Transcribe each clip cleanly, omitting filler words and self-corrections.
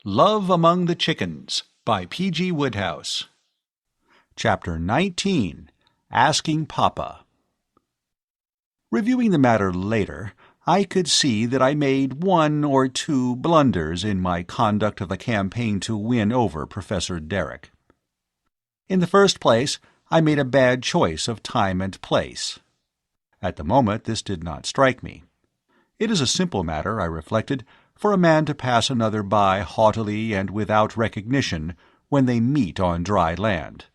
Love Among the Chickens by P.G. Wodehouse. Chapter 19. Asking Papa. Reviewing the matter later, I could see that I made one or two blunders in my conduct of the campaign to win over Professor Derrick. In the first place, I made a bad choice of time and place. At the moment, this did not strike me. It is a simple matter, I reflected, for a man to pass another by haughtily and without recognition when they meet on dry land.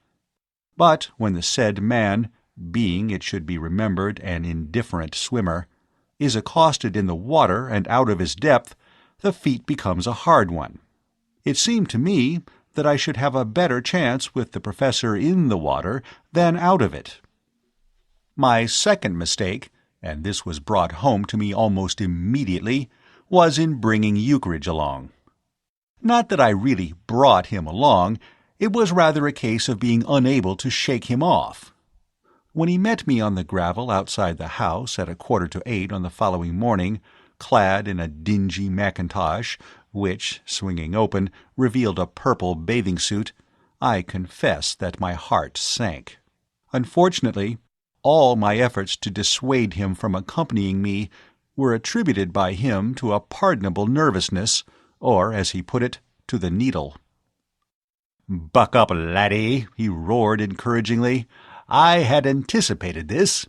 But when the said man, being, it should be remembered, an indifferent swimmer, is accosted in the water and out of his depth, the feat becomes a hard one. It seemed to me that I should have a better chance with the professor in the water than out of it. My second mistake, and this was brought home to me almost immediately, was in bringing Euchridge along. Not that I really brought him along, it was rather a case of being unable to shake him off. When he met me on the gravel outside the house at 7:45 on the following morning, clad in a dingy mackintosh, which, swinging open, revealed a purple bathing suit, I confess that my heart sank. Unfortunately, all my efforts to dissuade him from accompanying me were attributed by him to a pardonable nervousness, or, as he put it, to the needle. "Buck up, laddie," he roared encouragingly. "I had anticipated this.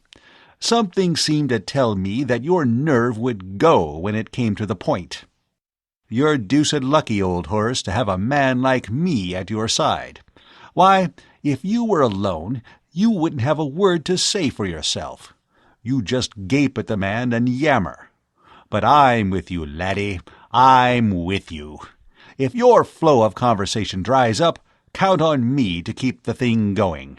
Something seemed to tell me that your nerve would go when it came to the point. You're deuced lucky, old horse, to have a man like me at your side. Why, if you were alone, you wouldn't have a word to say for yourself. You just gape at the man and yammer. But I'm with you, laddie, I'm with you. If your flow of conversation dries up, count on me to keep the thing going."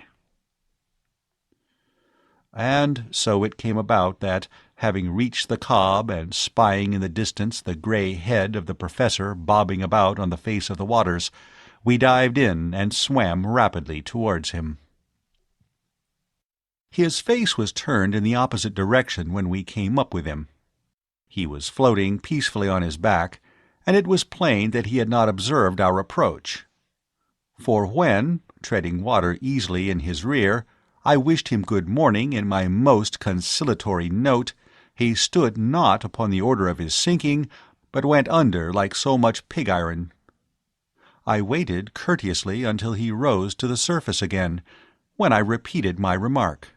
And so it came about that, having reached the cob and spying in the distance the grey head of the professor bobbing about on the face of the waters, we dived in and swam rapidly towards him. His face was turned in the opposite direction when we came up with him. He was floating peacefully on his back, and it was plain that he had not observed our approach. For when, treading water easily in his rear, I wished him good morning in my most conciliatory note, he stood not upon the order of his sinking, but went under like so much pig-iron. I waited courteously until he rose to the surface again, when I repeated my remark.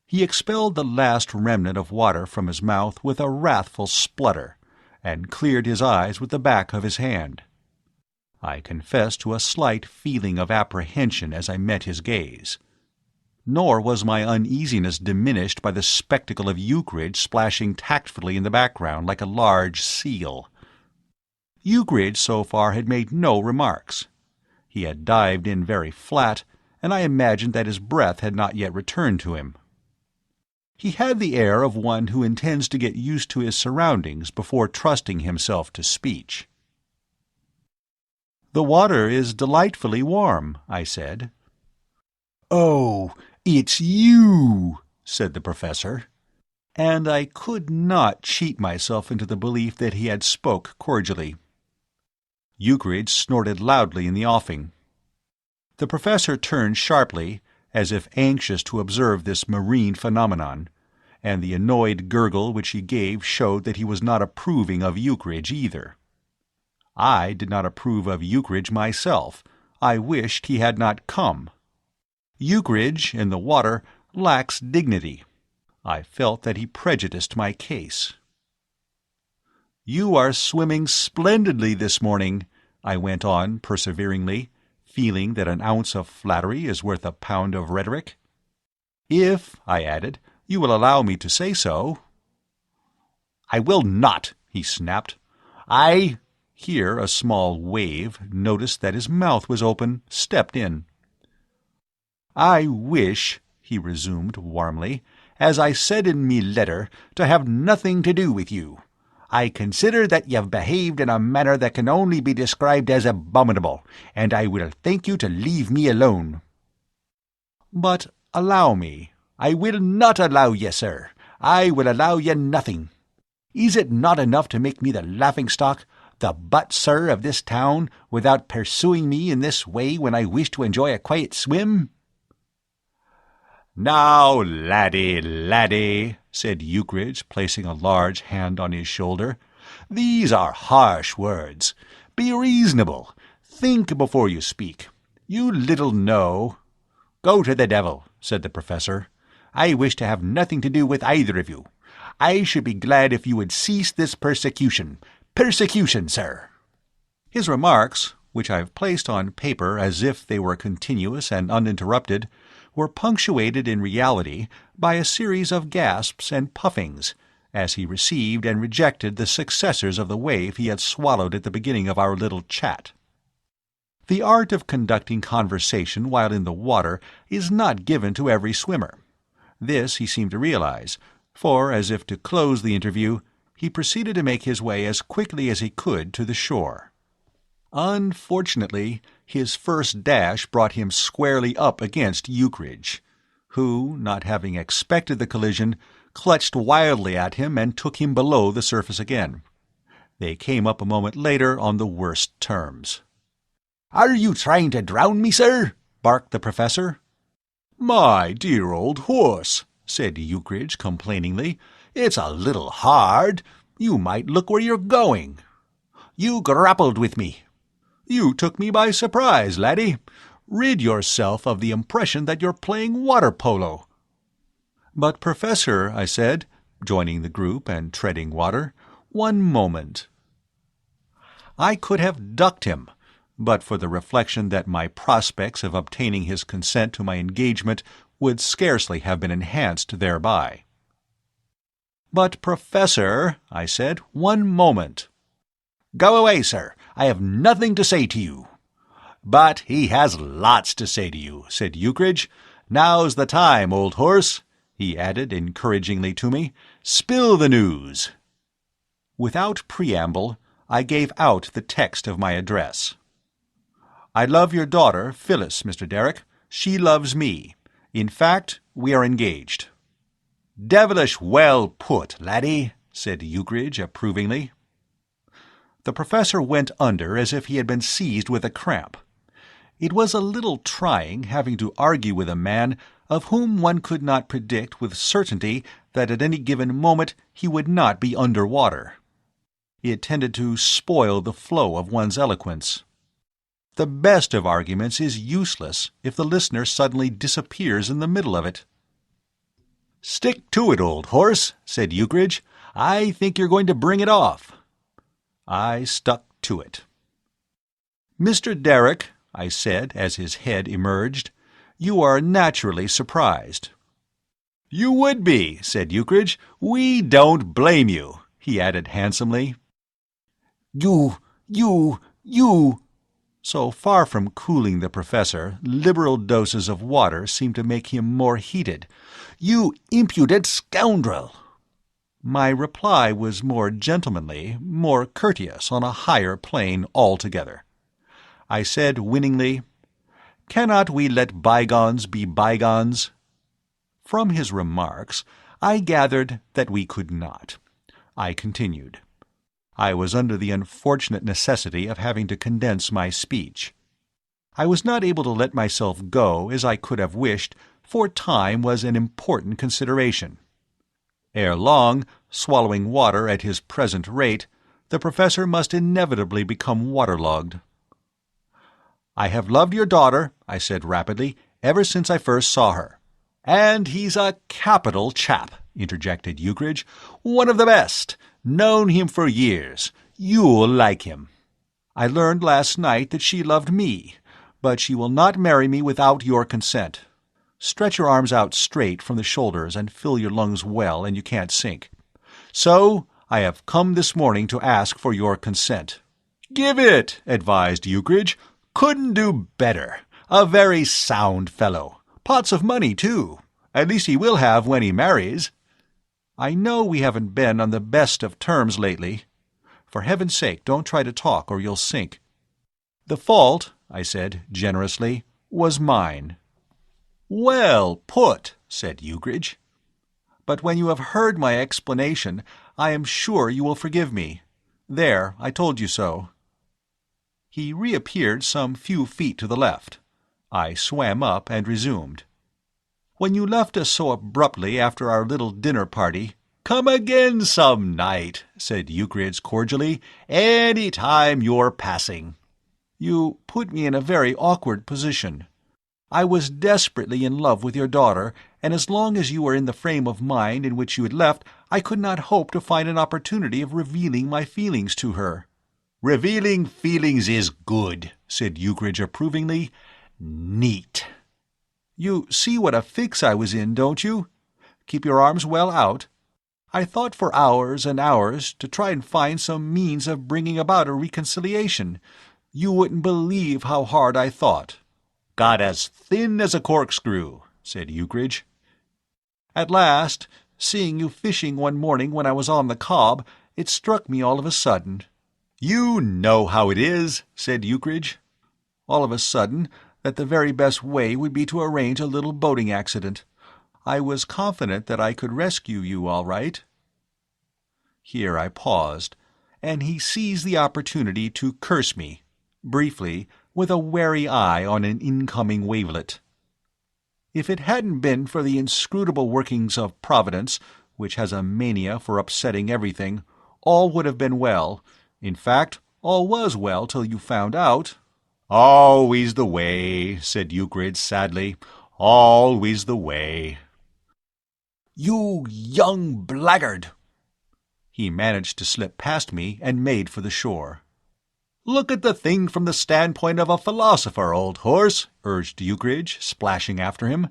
He expelled the last remnant of water from his mouth with a wrathful splutter, and cleared his eyes with the back of his hand. I confess to a slight feeling of apprehension as I met his gaze. Nor was my uneasiness diminished by the spectacle of Euchridge splashing tactfully in the background like a large seal. Euchridge so far had made no remarks. He had dived in very flat, and I imagined that his breath had not yet returned to him. He had the air of one who intends to get used to his surroundings before trusting himself to speech. "The water is delightfully warm," I said. "Oh, it's you," said the professor, and I could not cheat myself into the belief that he had spoke cordially. Euchridge snorted loudly in the offing. The professor turned sharply, as if anxious to observe this marine phenomenon, and the annoyed gurgle which he gave showed that he was not approving of Euchridge either. I did not approve of Euchridge myself. I wished he had not come. Euchridge, in the water, lacks dignity. I felt that he prejudiced my case. "You are swimming splendidly this morning," I went on perseveringly, feeling that an ounce of flattery is worth a pound of rhetoric. "If," I added, "you will allow me to say so." "I will not," he snapped. Here a small wave, noticed that his mouth was open, stepped in. "I wish," he resumed warmly, "as I said in me letter, to have nothing to do with you. I consider that you've behaved in a manner that can only be described as abominable, and I will thank you to leave me alone." "But allow me—" "I will not allow ye, sir. I will allow ye nothing. Is it not enough to make me the laughing-stock, The butt, sir, of this town, without pursuing me in this way when I wish to enjoy a quiet swim?" "Now, laddie, laddie," said Euclid, placing a large hand on his shoulder, "these are harsh words. Be reasonable. Think before you speak. You little know—" "Go to the devil," said the professor. "I wish to have nothing to do with either of you. I should be glad if you would cease this persecution. Persecution, sir." His remarks, which I have placed on paper as if they were continuous and uninterrupted, were punctuated in reality by a series of gasps and puffings, as he received and rejected the successors of the wave he had swallowed at the beginning of our little chat. The art of conducting conversation while in the water is not given to every swimmer. This he seemed to realize, for, as if to close the interview, he proceeded to make his way as quickly as he could to the shore. Unfortunately, his first dash brought him squarely up against Euclid, who, not having expected the collision, clutched wildly at him and took him below the surface again. They came up a moment later on the worst terms. "Are you trying to drown me, sir?" barked the professor. "My dear old horse," said Euclid complainingly, "it's a little hard. You might look where you're going." "You grappled with me." "You took me by surprise, laddie. Rid yourself of the impression that you're playing water polo." "But, Professor," I said, joining the group and treading water, "one moment." I could have ducked him, but for the reflection that my prospects of obtaining his consent to my engagement would scarcely have been enhanced thereby. "But, Professor," I said, "one moment." "Go away, sir. I have nothing to say to you." "But he has lots to say to you," said Euclid. "Now's the time, old horse," he added encouragingly to me. "Spill the news." Without preamble, I gave out the text of my address. "I love your daughter, Phyllis, Mr. Derrick. She loves me. In fact, we are engaged." "Devilish well put, laddie," said Euclid approvingly. The professor went under as if he had been seized with a cramp. It was a little trying having to argue with a man of whom one could not predict with certainty that at any given moment he would not be under water. It tended to spoil the flow of one's eloquence. The best of arguments is useless if the listener suddenly disappears in the middle of it. "Stick to it, old horse," said Euclid. "I think you're going to bring it off." I stuck to it. "Mr. Derrick," I said as his head emerged, "you are naturally surprised." "You would be," said Euclid. "We don't blame you," he added handsomely. You... So far from cooling the professor, liberal doses of water seemed to make him more heated. "You impudent scoundrel!" My reply was more gentlemanly, more courteous, on a higher plane altogether. I said winningly, "Cannot we let bygones be bygones?" From his remarks, I gathered that we could not. I continued. I was under the unfortunate necessity of having to condense my speech. I was not able to let myself go as I could have wished, for time was an important consideration. Ere long, swallowing water at his present rate, the professor must inevitably become waterlogged. "I have loved your daughter," I said rapidly, "ever since I first saw her." "And he's a capital chap," interjected Euclid. "One of the best. Known him for years. You'll like him." "I learned last night that she loved me, but she will not marry me without your consent. Stretch your arms out straight from the shoulders and fill your lungs well, and you can't sink. So I have come this morning to ask for your consent." "Give it," advised Euclid. "Couldn't do better. A very sound fellow. Pots of money, too. At least he will have when he marries." "I know we haven't been on the best of terms lately. For heaven's sake, don't try to talk or you'll sink." "The fault," I said generously, "was mine." "Well put," said Euclid. "But when you have heard my explanation, I am sure you will forgive me. There, I told you so." He reappeared some few feet to the left. I swam up and resumed. "When you left us so abruptly after our little dinner party—" "Come again some night," said Euclid cordially. "Any time you're passing." "You put me in a very awkward position. I was desperately in love with your daughter, and as long as you were in the frame of mind in which you had left, I could not hope to find an opportunity of revealing my feelings to her." "Revealing feelings is good," said Euclid approvingly. "Neat." "You see what a fix I was in, don't you? Keep your arms well out. I thought for hours and hours to try and find some means of bringing about a reconciliation. You wouldn't believe how hard I thought." "Got as thin as a corkscrew," said Euclid. "At last, seeing you fishing one morning when I was on the cob, it struck me all of a sudden—" "You know how it is," said Euclid. "All of a sudden that the very best way would be to arrange a little boating accident. I was confident that I could rescue you all right." Here I paused, and he seized the opportunity to curse me, briefly, with a wary eye on an incoming wavelet. If it hadn't been for the inscrutable workings of Providence, which has a mania for upsetting everything, all would have been well. In fact, all was well till you found out." "Always the way," said Euclid sadly. "Always the way." "You young blackguard!" He managed to slip past me and made for the shore. "Look at the thing from the standpoint of a philosopher, old horse," urged Euclid, splashing after him.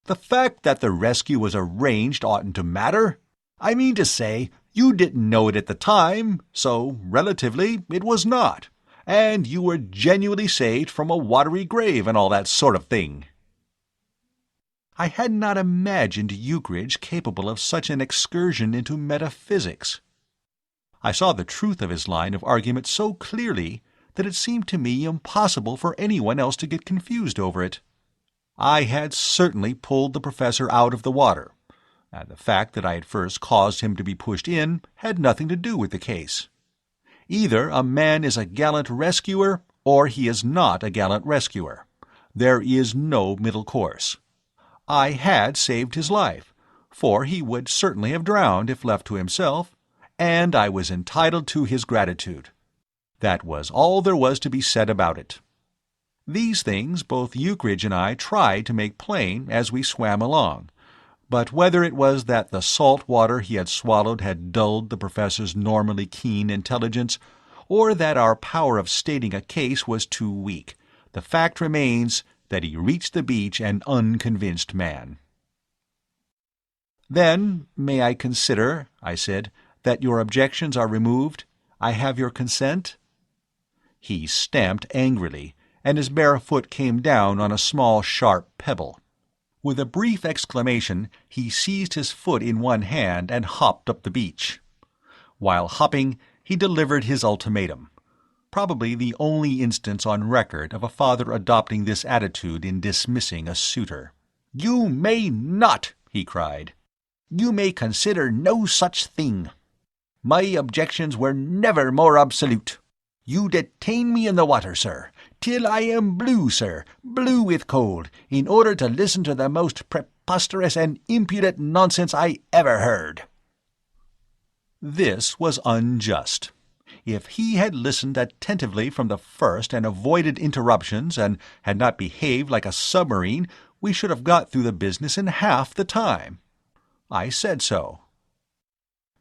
"The fact that the rescue was arranged oughtn't to matter. I mean to say, you didn't know it at the time, so, relatively, it was not. And you were genuinely saved from a watery grave and all that sort of thing." I had not imagined Euclid capable of such an excursion into metaphysics. I saw the truth of his line of argument so clearly that it seemed to me impossible for anyone else to get confused over it. I had certainly pulled the professor out of the water, and the fact that I had first caused him to be pushed in had nothing to do with the case. Either a man is a gallant rescuer, or he is not a gallant rescuer. There is no middle course. I had saved his life, for he would certainly have drowned if left to himself, and I was entitled to his gratitude. That was all there was to be said about it. These things both Euclid and I tried to make plain as we swam along, but whether it was that the salt water he had swallowed had dulled the professor's normally keen intelligence, or that our power of stating a case was too weak, the fact remains that he reached the beach an unconvinced man. "Then may I consider," I said, "that your objections are removed? I have your consent?" He stamped angrily, and his bare foot came down on a small sharp pebble. With a brief exclamation, he seized his foot in one hand and hopped up the beach. While hopping, he delivered his ultimatum, probably the only instance on record of a father adopting this attitude in dismissing a suitor. "You may not," he cried. "You may consider no such thing. My objections were never more absolute. You detain me in the water, sir, till I am blue, sir, blue with cold, in order to listen to the most preposterous and impudent nonsense I ever heard." This was unjust. If he had listened attentively from the first and avoided interruptions and had not behaved like a submarine, we should have got through the business in half the time. I said so.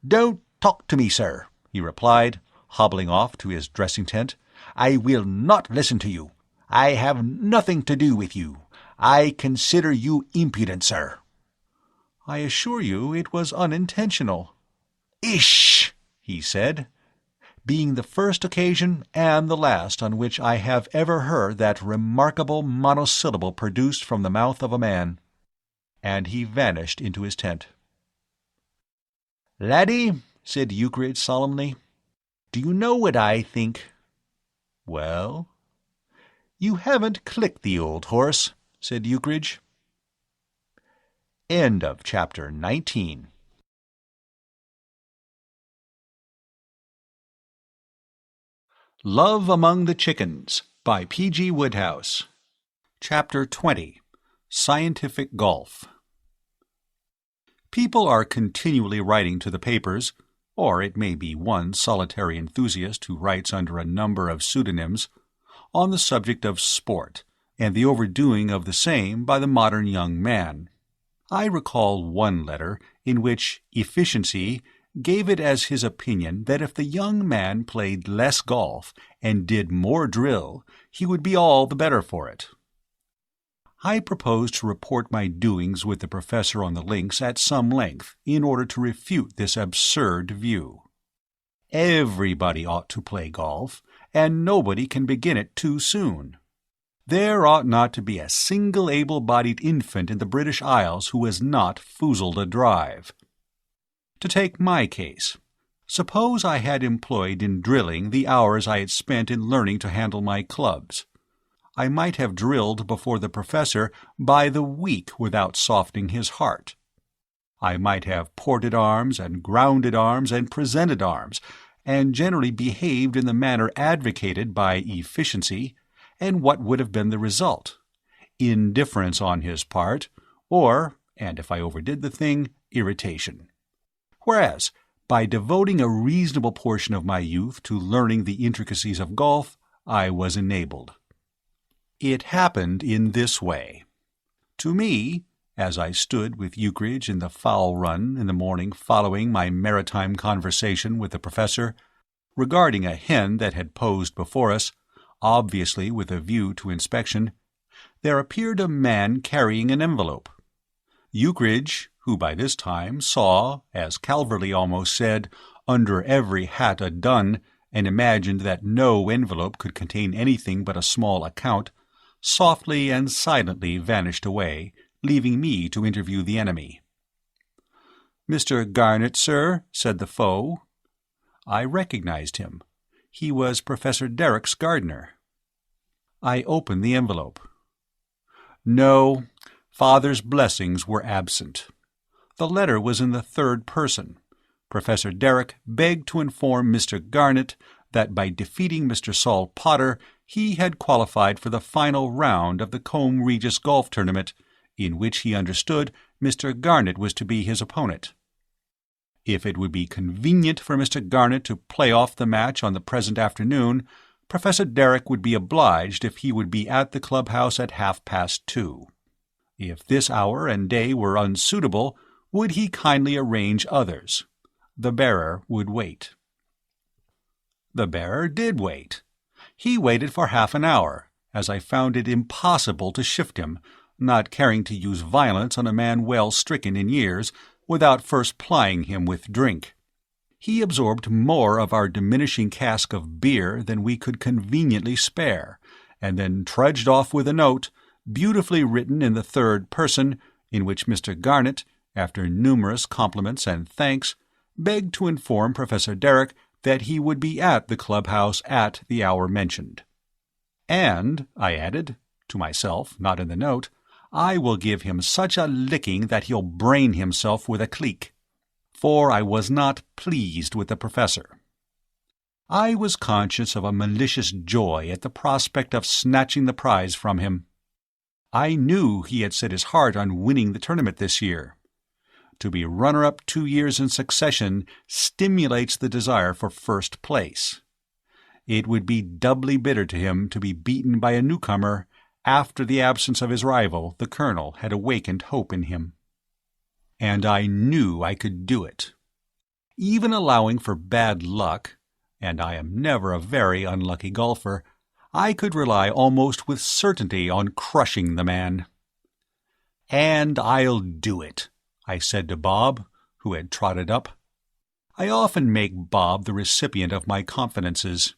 "Don't talk to me, sir," he replied, hobbling off to his dressing-tent. "I will not listen to you. I have nothing to do with you. I consider you impudent, sir." "I assure you it was unintentional." "Ish!" he said, being the first occasion and the last on which I have ever heard that remarkable monosyllable produced from the mouth of a man. And he vanished into his tent. "Laddie," said Euclid solemnly, "do you know what I think?" "Well?" "You haven't clicked the old horse," said Euclid. End of chapter 19. Love Among the Chickens by P.G. Wodehouse. Chapter 20. Scientific Golf. People are continually writing to the papers, or it may be one solitary enthusiast who writes under a number of pseudonyms, on the subject of sport, and the overdoing of the same by the modern young man. I recall one letter in which Efficiency gave it as his opinion that if the young man played less golf and did more drill, he would be all the better for it. I propose to report my doings with the professor on the links at some length in order to refute this absurd view. Everybody ought to play golf, and nobody can begin it too soon. There ought not to be a single able-bodied infant in the British Isles who has not foozled a drive. To take my case, suppose I had employed in drilling the hours I had spent in learning to handle my clubs. I might have drilled before the professor by the week without softening his heart. I might have ported arms and grounded arms and presented arms, and generally behaved in the manner advocated by Efficiency, and what would have been the result? Indifference on his part, or, and if I overdid the thing, irritation. Whereas, by devoting a reasonable portion of my youth to learning the intricacies of golf, I was enabled. It happened in this way. To me, as I stood with Euclid in the fowl run in the morning following my maritime conversation with the professor, regarding a hen that had posed before us, obviously with a view to inspection, there appeared a man carrying an envelope. Euclid, who by this time saw, as Calverley almost said, under every hat a dun, and imagined that no envelope could contain anything but a small account, softly and silently vanished away, leaving me to interview the enemy. "Mr. Garnet, sir," said the foe. I recognized him. He was Professor Derrick's gardener. I opened the envelope. No, Father's blessings were absent. The letter was in the third person. Professor Derrick begged to inform Mr. Garnet that by defeating Mr. Saul Potter he had qualified for the final round of the Combe Regis golf tournament, in which he understood Mr. Garnet was to be his opponent. If it would be convenient for Mr. Garnet to play off the match on the present afternoon, Professor Derrick would be obliged if he would be at the clubhouse at 2:30. If this hour and day were unsuitable, would he kindly arrange others? The bearer would wait. The bearer did wait. He waited for half an hour, as I found it impossible to shift him, not caring to use violence on a man well stricken in years, without first plying him with drink. He absorbed more of our diminishing cask of beer than we could conveniently spare, and then trudged off with a note, beautifully written in the third person, in which Mr. Garnet, after numerous compliments and thanks, begged to inform Professor Derrick that he would be at the clubhouse at the hour mentioned. "And," I added, to myself, not in the note, "I will give him such a licking that he'll brain himself with a cleek." For I was not pleased with the professor. I was conscious of a malicious joy at the prospect of snatching the prize from him. I knew he had set his heart on winning the tournament this year. To be runner-up 2 years in succession stimulates the desire for first place. It would be doubly bitter to him to be beaten by a newcomer after the absence of his rival, the colonel, had awakened hope in him. And I knew I could do it. Even allowing for bad luck, and I am never a very unlucky golfer, I could rely almost with certainty on crushing the man. "And I'll do it," I said to Bob, who had trotted up. I often make Bob the recipient of my confidences.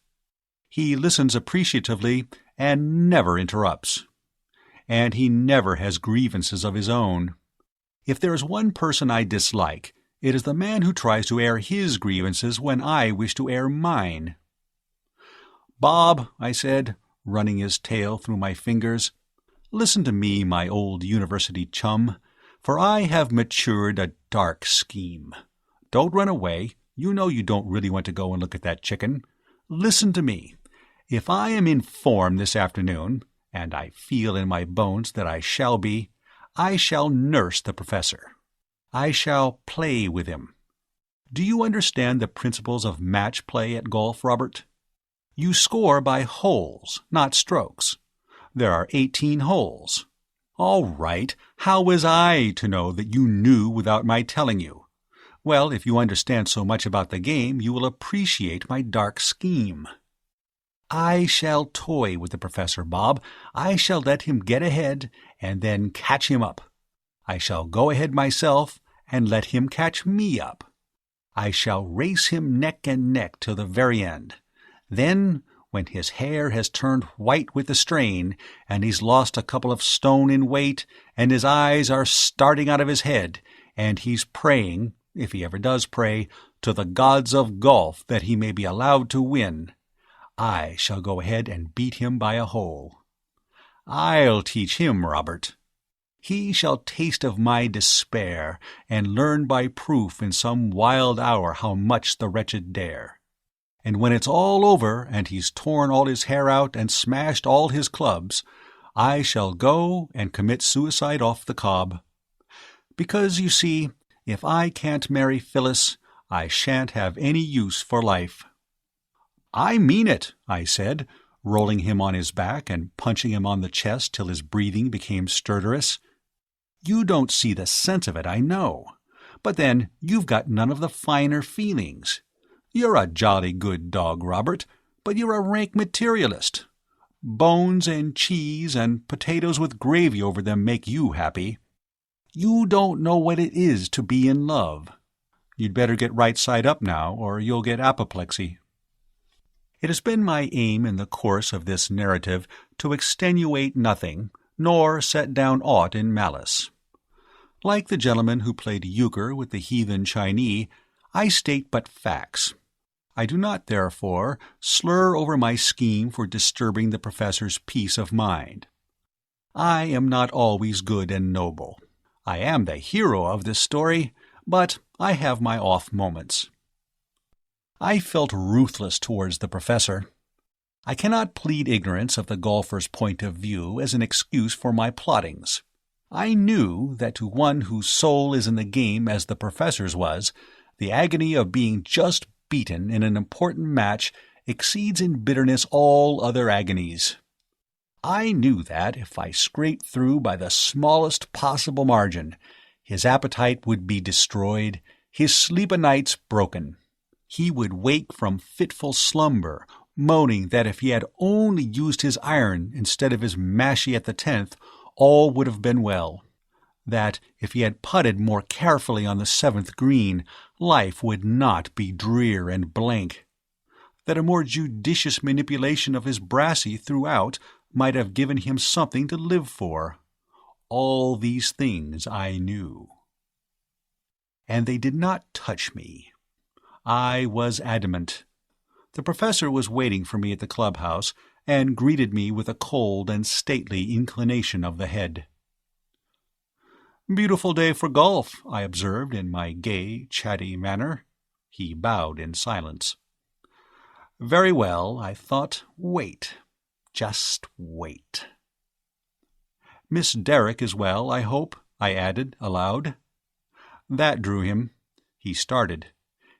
He listens appreciatively and never interrupts. And he never has grievances of his own. If there is one person I dislike, it is the man who tries to air his grievances when I wish to air mine. "Bob," I said, running his tail through my fingers, "listen to me, my old university chum, for I have matured a dark scheme. Don't run away. You know you don't really want to go and look at that chicken. Listen to me. If I am in form this afternoon, and I feel in my bones that I shall be, I shall nurse the professor. I shall play with him. Do you understand the principles of match play at golf, Robert? You score by holes, not strokes. There are 18 holes. All right, how was I to know that you knew without my telling you? Well, if you understand so much about the game, you will appreciate my dark scheme. I shall toy with the professor, Bob. I shall let him get ahead, and then catch him up. I shall go ahead myself, and let him catch me up. I shall race him neck and neck till the very end. Then, when his hair has turned white with the strain, and he's lost a couple of stone in weight, and his eyes are starting out of his head, and he's praying, if he ever does pray, to the gods of golf that he may be allowed to win, I shall go ahead and beat him by a hole. I'll teach him, Robert. He shall taste of my despair, and learn by proof in some wild hour how much the wretched dare. And when it's all over, and he's torn all his hair out and smashed all his clubs, I shall go and commit suicide off the cob. Because, you see, if I can't marry Phyllis, I shan't have any use for life. I mean it, I said, rolling him on his back and punching him on the chest till his breathing became stertorous. You don't see the sense of it, I know. But then you've got none of the finer feelings. You're a jolly good dog, Robert, but you're a rank materialist. Bones and cheese and potatoes with gravy over them make you happy. You don't know what it is to be in love. You'd better get right side up now, or you'll get apoplexy. It has been my aim in the course of this narrative to extenuate nothing, nor set down aught in malice. Like the gentleman who played euchre with the heathen Chinee, I state but facts. I do not, therefore, slur over my scheme for disturbing the professor's peace of mind. I am not always good and noble. I am the hero of this story, but I have my off moments. I felt ruthless towards the professor. I cannot plead ignorance of the golfer's point of view as an excuse for my plottings. I knew that to one whose soul is in the game as the professor's was, the agony of being just beaten in an important match exceeds in bitterness all other agonies. I knew that, if I scraped through by the smallest possible margin, his appetite would be destroyed, his sleep o'-nights broken. He would wake from fitful slumber, moaning that if he had only used his iron instead of his mashie at the 10th, all would have been well. That if he had putted more carefully on the 7th green, life would not be drear and blank. That a more judicious manipulation of his brassy throughout might have given him something to live for. All these things I knew. And they did not touch me. I was adamant. The professor was waiting for me at the clubhouse, and greeted me with a cold and stately inclination of the head. "Beautiful day for golf," I observed in my gay, chatty manner. He bowed in silence. Very well, I thought. Wait. Just wait. "Miss Derrick is well, I hope," I added, aloud. That drew him. He started.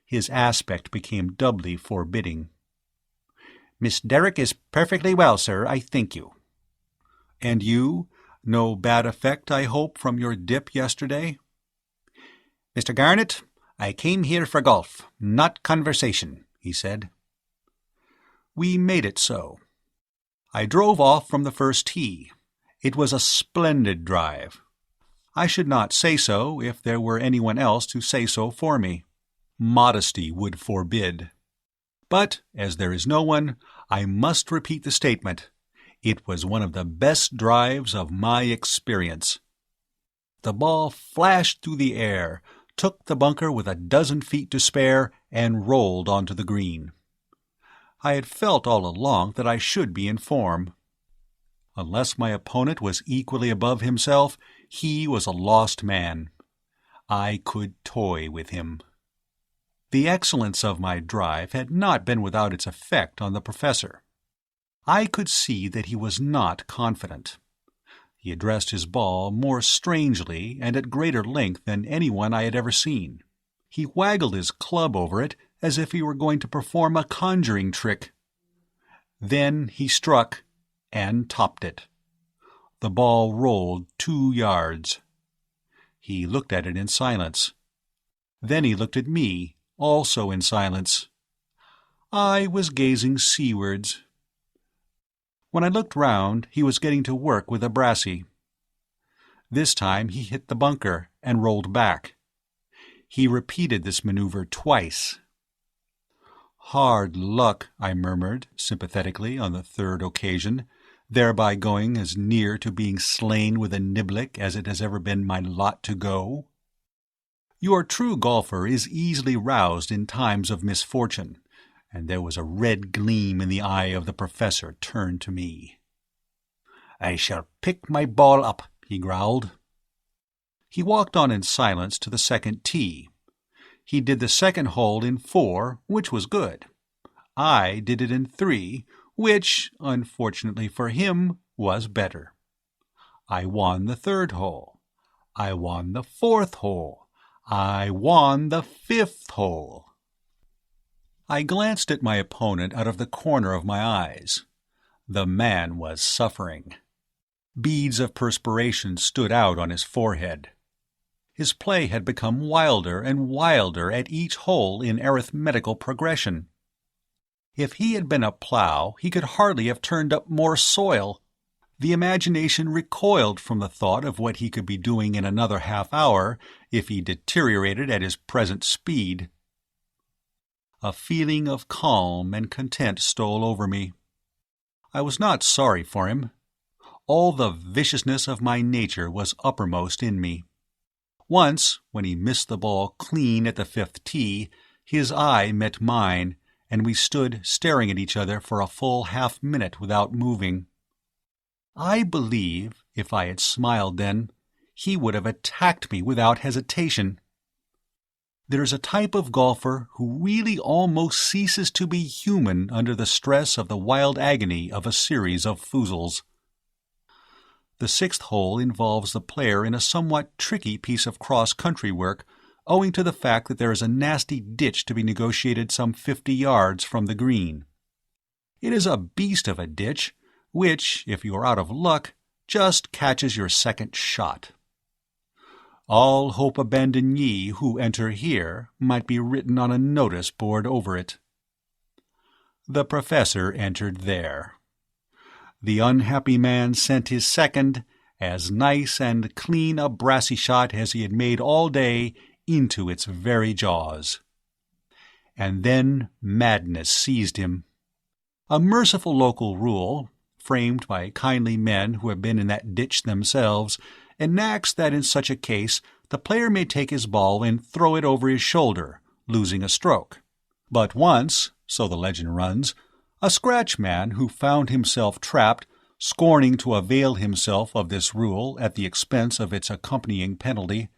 His aspect became doubly forbidding. "Miss Derrick is perfectly well, sir, I thank you." "And you? No bad effect, I hope, from your dip yesterday?" "Mr. Garnet, I came here for golf, not conversation," he said. We made it so. I drove off from the first tee. It was a splendid drive. I should not say so if there were anyone else to say so for me. Modesty would forbid. But, as there is no one, I must repeat the statement. It was one of the best drives of my experience. The ball flashed through the air, took the bunker with a dozen feet to spare, and rolled onto the green. I had felt all along that I should be in form. Unless my opponent was equally above himself, he was a lost man. I could toy with him. The excellence of my drive had not been without its effect on the professor. I could see that he was not confident. He addressed his ball more strangely and at greater length than anyone I had ever seen. He waggled his club over it as if he were going to perform a conjuring trick. Then he struck and topped it. The ball rolled 2 yards. He looked at it in silence. Then he looked at me, also in silence. I was gazing seawards. When I looked round, he was getting to work with a brassey. This time he hit the bunker and rolled back. He repeated this maneuver twice. "Hard luck," I murmured sympathetically on the third occasion, thereby going as near to being slain with a niblick as it has ever been my lot to go. Your true golfer is easily roused in times of misfortune, and there was a red gleam in the eye of the professor turned to me. "I shall pick my ball up," he growled. He walked on in silence to the second tee. He did the second hole in 4, which was good. I did it in 3, which, unfortunately for him, was better. I won the 3rd hole. I won the 4th hole. I won the 5th hole. I glanced at my opponent out of the corner of my eyes. The man was suffering. Beads of perspiration stood out on his forehead. His play had become wilder and wilder at each hole in arithmetical progression. If he had been a plough, he could hardly have turned up more soil. The imagination recoiled from the thought of what he could be doing in another half-hour if he deteriorated at his present speed. A feeling of calm and content stole over me. I was not sorry for him. All the viciousness of my nature was uppermost in me. Once, when he missed the ball clean at the 5th tee, his eye met mine, and we stood staring at each other for a full half-minute without moving. I believe, if I had smiled then, he would have attacked me without hesitation. There is a type of golfer who really almost ceases to be human under the stress of the wild agony of a series of foozles. The 6th hole involves the player in a somewhat tricky piece of cross-country work, owing to the fact that there is a nasty ditch to be negotiated some 50 yards from the green. It is a beast of a ditch, which, if you are out of luck, just catches your second shot. "All hope abandon ye who enter here" might be written on a notice board over it. The professor entered there. The unhappy man sent his second, as nice and clean a brassy shot as he had made all day, into its very jaws. And then madness seized him. A merciful local rule, framed by kindly men who have been in that ditch themselves, enacts that in such a case the player may take his ball and throw it over his shoulder, losing a stroke. But once, so the legend runs, a scratch man who found himself trapped, scorning to avail himself of this rule at the expense of its accompanying penalty,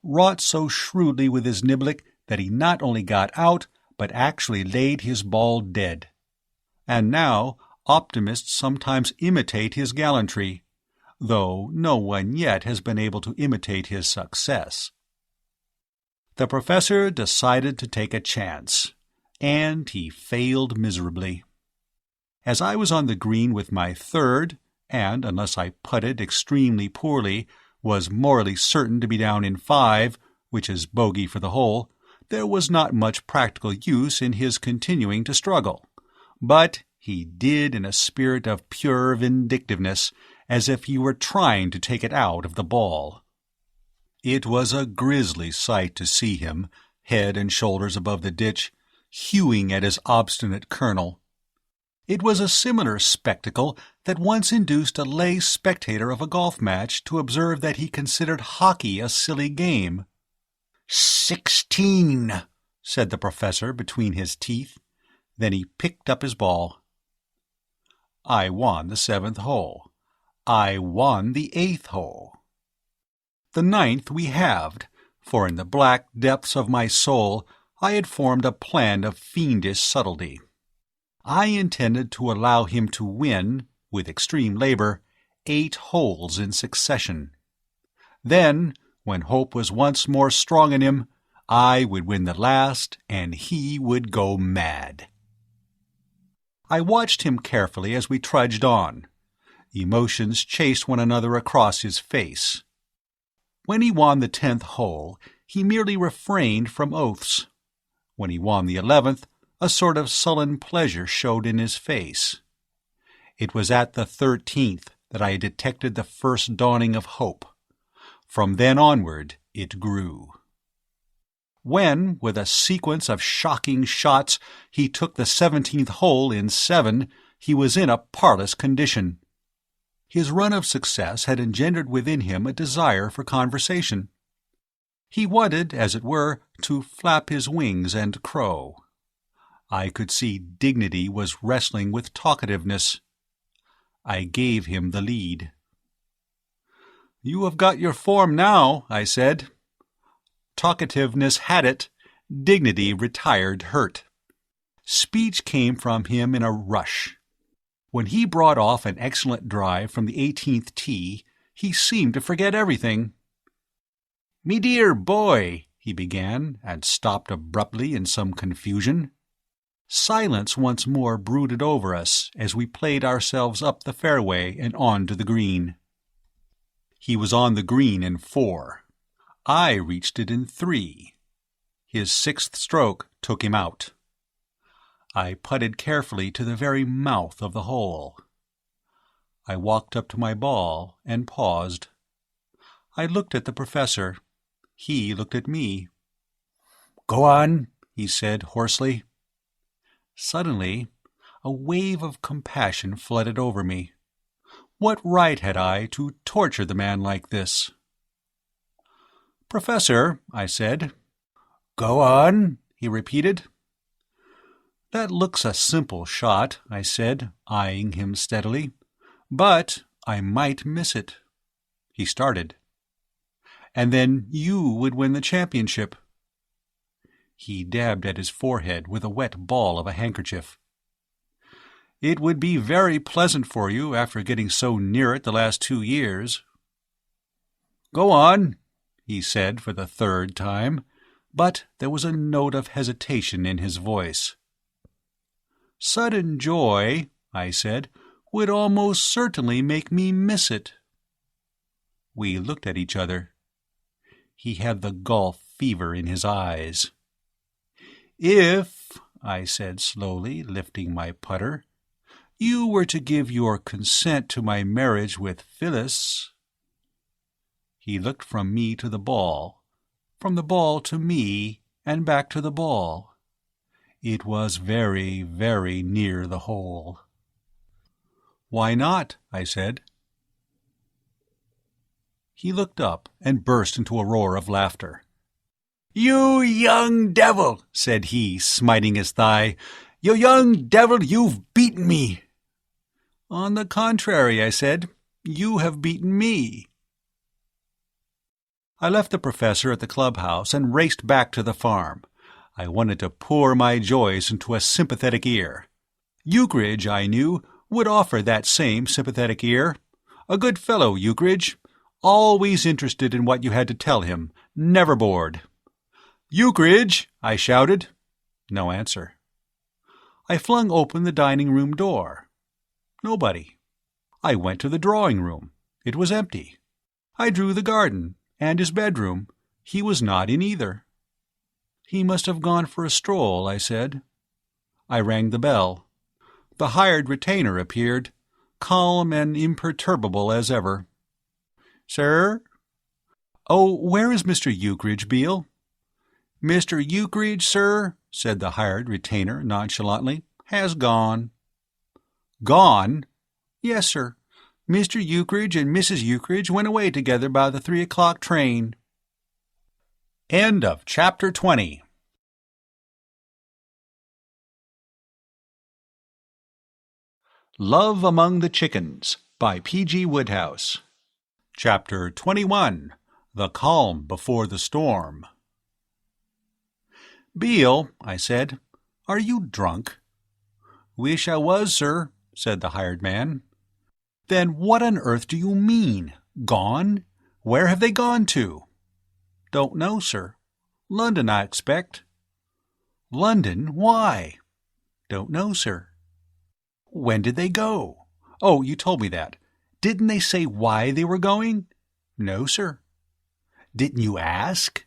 wrought so shrewdly with his niblick that he not only got out, but actually laid his ball dead. And now optimists sometimes imitate his gallantry, though no one yet has been able to imitate his success. The professor decided to take a chance, and he failed miserably. As I was on the green with my 3rd, and, unless I putted extremely poorly, was morally certain to be down in 5, which is bogey for the hole, there was not much practical use in his continuing to struggle. But he did in a spirit of pure vindictiveness, as if he were trying to take it out of the ball. It was a grisly sight to see him, head and shoulders above the ditch, hewing at his obstinate colonel. It was a similar spectacle that once induced a lay spectator of a golf match to observe that he considered hockey a silly game. 16, said the professor between his teeth. Then he picked up his ball. I won the 7th hole. I won the 8th hole. The 9th we halved, for in the black depths of my soul I had formed a plan of fiendish subtlety. I intended to allow him to win, with extreme labor, 8 holes in succession. Then, when hope was once more strong in him, I would win the last, and he would go mad. I watched him carefully as we trudged on. Emotions chased one another across his face. When he won the 10th hole, he merely refrained from oaths. When he won the 11th, a sort of sullen pleasure showed in his face. It was at the 13th that I detected the first dawning of hope. From then onward, it grew. When, with a sequence of shocking shots, he took the 17th hole in 7, he was in a parlous condition. His run of success had engendered within him a desire for conversation. He wanted, as it were, to flap his wings and crow. I could see dignity was wrestling with talkativeness. I gave him the lead. "You have got your form now," I said. Talkativeness had it. Dignity retired hurt. Speech came from him in a rush. When he brought off an excellent drive from the 18th tee, he seemed to forget everything. "Me dear boy," he began, and stopped abruptly in some confusion. Silence once more brooded over us as we played ourselves up the fairway and on to the green. He was on the green in 4. I reached it in 3. His 6th stroke took him out. I putted carefully to the very mouth of the hole. I walked up to my ball and paused. I looked at the professor. He looked at me. "Go on," he said hoarsely. Suddenly, a wave of compassion flooded over me. What right had I to torture the man like this? "Professor," I said. "Go on," he repeated. "That looks a simple shot," I said, eyeing him steadily. "But I might miss it." He started. "And then you would win the championship." He dabbed at his forehead with a wet ball of a handkerchief. "It would be very pleasant for you after getting so near it the last 2 years." "Go on," he said for the 3rd time, but there was a note of hesitation in his voice. "Sudden joy," I said, "would almost certainly make me miss it." We looked at each other. He had the golf fever in his eyes. "If," I said slowly, lifting my putter, "you were to give your consent to my marriage with Phyllis—" He looked from me to the ball, from the ball to me, and back to the ball. It was very, very near the hole. "Why not?" I said. He looked up and burst into a roar of laughter. "You young devil," said he, smiting his thigh. "You young devil, you've beaten me." "On the contrary," I said, "you have beaten me." I left the professor at the clubhouse and raced back to the farm. I wanted to pour my joys into a sympathetic ear. Eucridge, I knew, would offer that same sympathetic ear. A good fellow, Eucridge. Always interested in what you had to tell him, never bored. "Eucridge!" I shouted. No answer. I flung open the dining-room door. Nobody. I went to the drawing-room. It was empty. I drew the garden, and his bedroom. He was not in either. "He must have gone for a stroll," I said. I rang the bell. The hired retainer appeared, calm and imperturbable as ever. "Sir?" "Oh, where is Mr. Eucridge, Beale?" "Mr. Eucridge, sir," said the hired retainer nonchalantly, "has gone." "Gone?" "Yes, sir. Mr. Eucridge and Mrs. Eucridge went away together by the 3 o'clock train." End of Chapter 20. Love Among the Chickens by P.G. Wodehouse. Chapter 21. The Calm Before the Storm. "Beale," I said, "are you drunk?" "Wish I was, sir," said the hired man. "Then what on earth do you mean? Gone? Where have they gone to?" "Don't know, sir. London, I expect." "London? Why?" "Don't know, sir." "When did they go?" "Oh, you told me that. Didn't they say why they were going?" "No, sir." "Didn't you ask?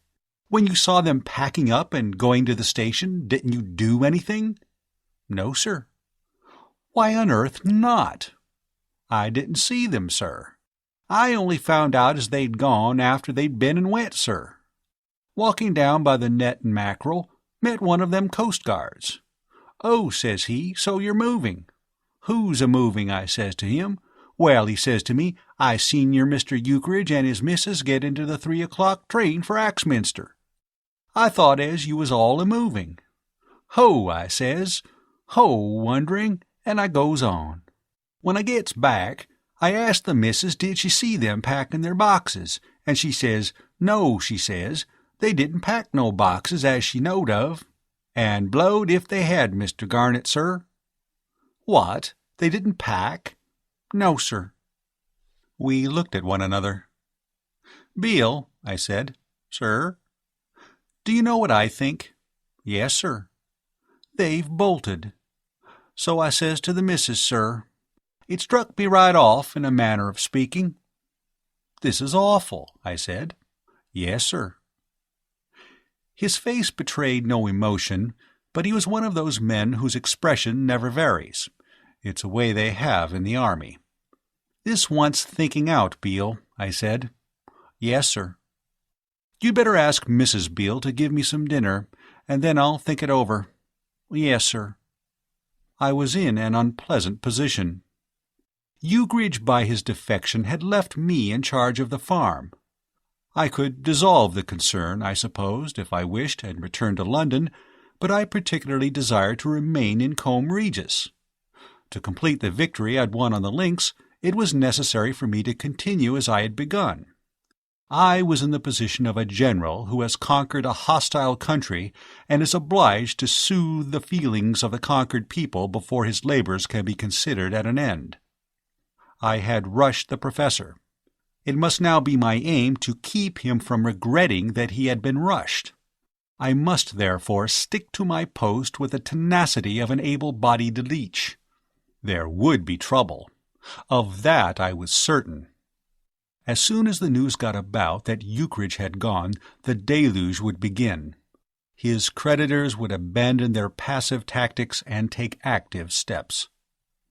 When you saw them packing up and going to the station, didn't you do anything?" "No, sir." "Why on earth not?" "I didn't see them, sir. I only found out as they'd gone after they'd been and went, sir. Walking down by the net and mackerel, met one of them coast guards. 'Oh,' says he, 'so you're moving.' 'Who's a-moving?' I says to him. 'Well,' he says to me, 'I seen your Mr. Euchridge and his missus get into the 3 o'clock train for Axminster. I thought as you was all a-moving.' 'Ho,' I says, 'ho,' wondering, and I goes on. When I gets back, I asked the missus did she see them packing their boxes, and she says, 'No,' she says, 'they didn't pack no boxes as she knowed of.' And blowed if they had, Mr. Garnet, sir." "What? They didn't pack?" "No, sir." We looked at one another. "Beale," I said. "Sir?" "Do you know what I think?" "Yes, sir." "They've bolted." So I says to the missus, sir. It struck me right off, in a manner of speaking. "This is awful," I said. "Yes, sir." His face betrayed no emotion, but he was one of those men whose expression never varies. It's a way they have in the army. "This wants thinking out, Beale," I said. "Yes, sir." "You'd better ask Mrs. Beale to give me some dinner, and then I'll think it over." "Yes, sir." I was in an unpleasant position. Euchridge, by his defection, had left me in charge of the farm. I could dissolve the concern, I supposed, if I wished, and return to London, but I particularly desired to remain in Combe Regis. To complete the victory I'd won on the links, it was necessary for me to continue as I had begun. I was in the position of a general who has conquered a hostile country and is obliged to soothe the feelings of the conquered people before his labors can be considered at an end. I had rushed the professor. It must now be my aim to keep him from regretting that he had been rushed. I must therefore stick to my post with the tenacity of an able-bodied leech. There would be trouble. Of that I was certain. As soon as the news got about that Euchridge had gone, the deluge would begin. His creditors would abandon their passive tactics and take active steps.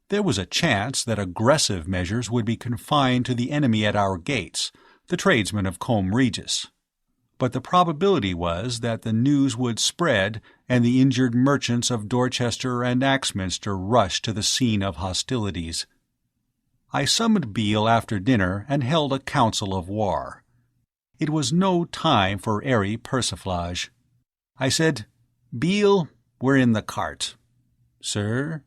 There was a chance that aggressive measures would be confined to the enemy at our gates, the tradesmen of Combe Regis. But the probability was that the news would spread and the injured merchants of Dorchester and Axminster rush to the scene of hostilities. I summoned Beale after dinner and held a council of war. It was no time for airy persiflage. I said, "Beale, we're in the cart." "Sir?"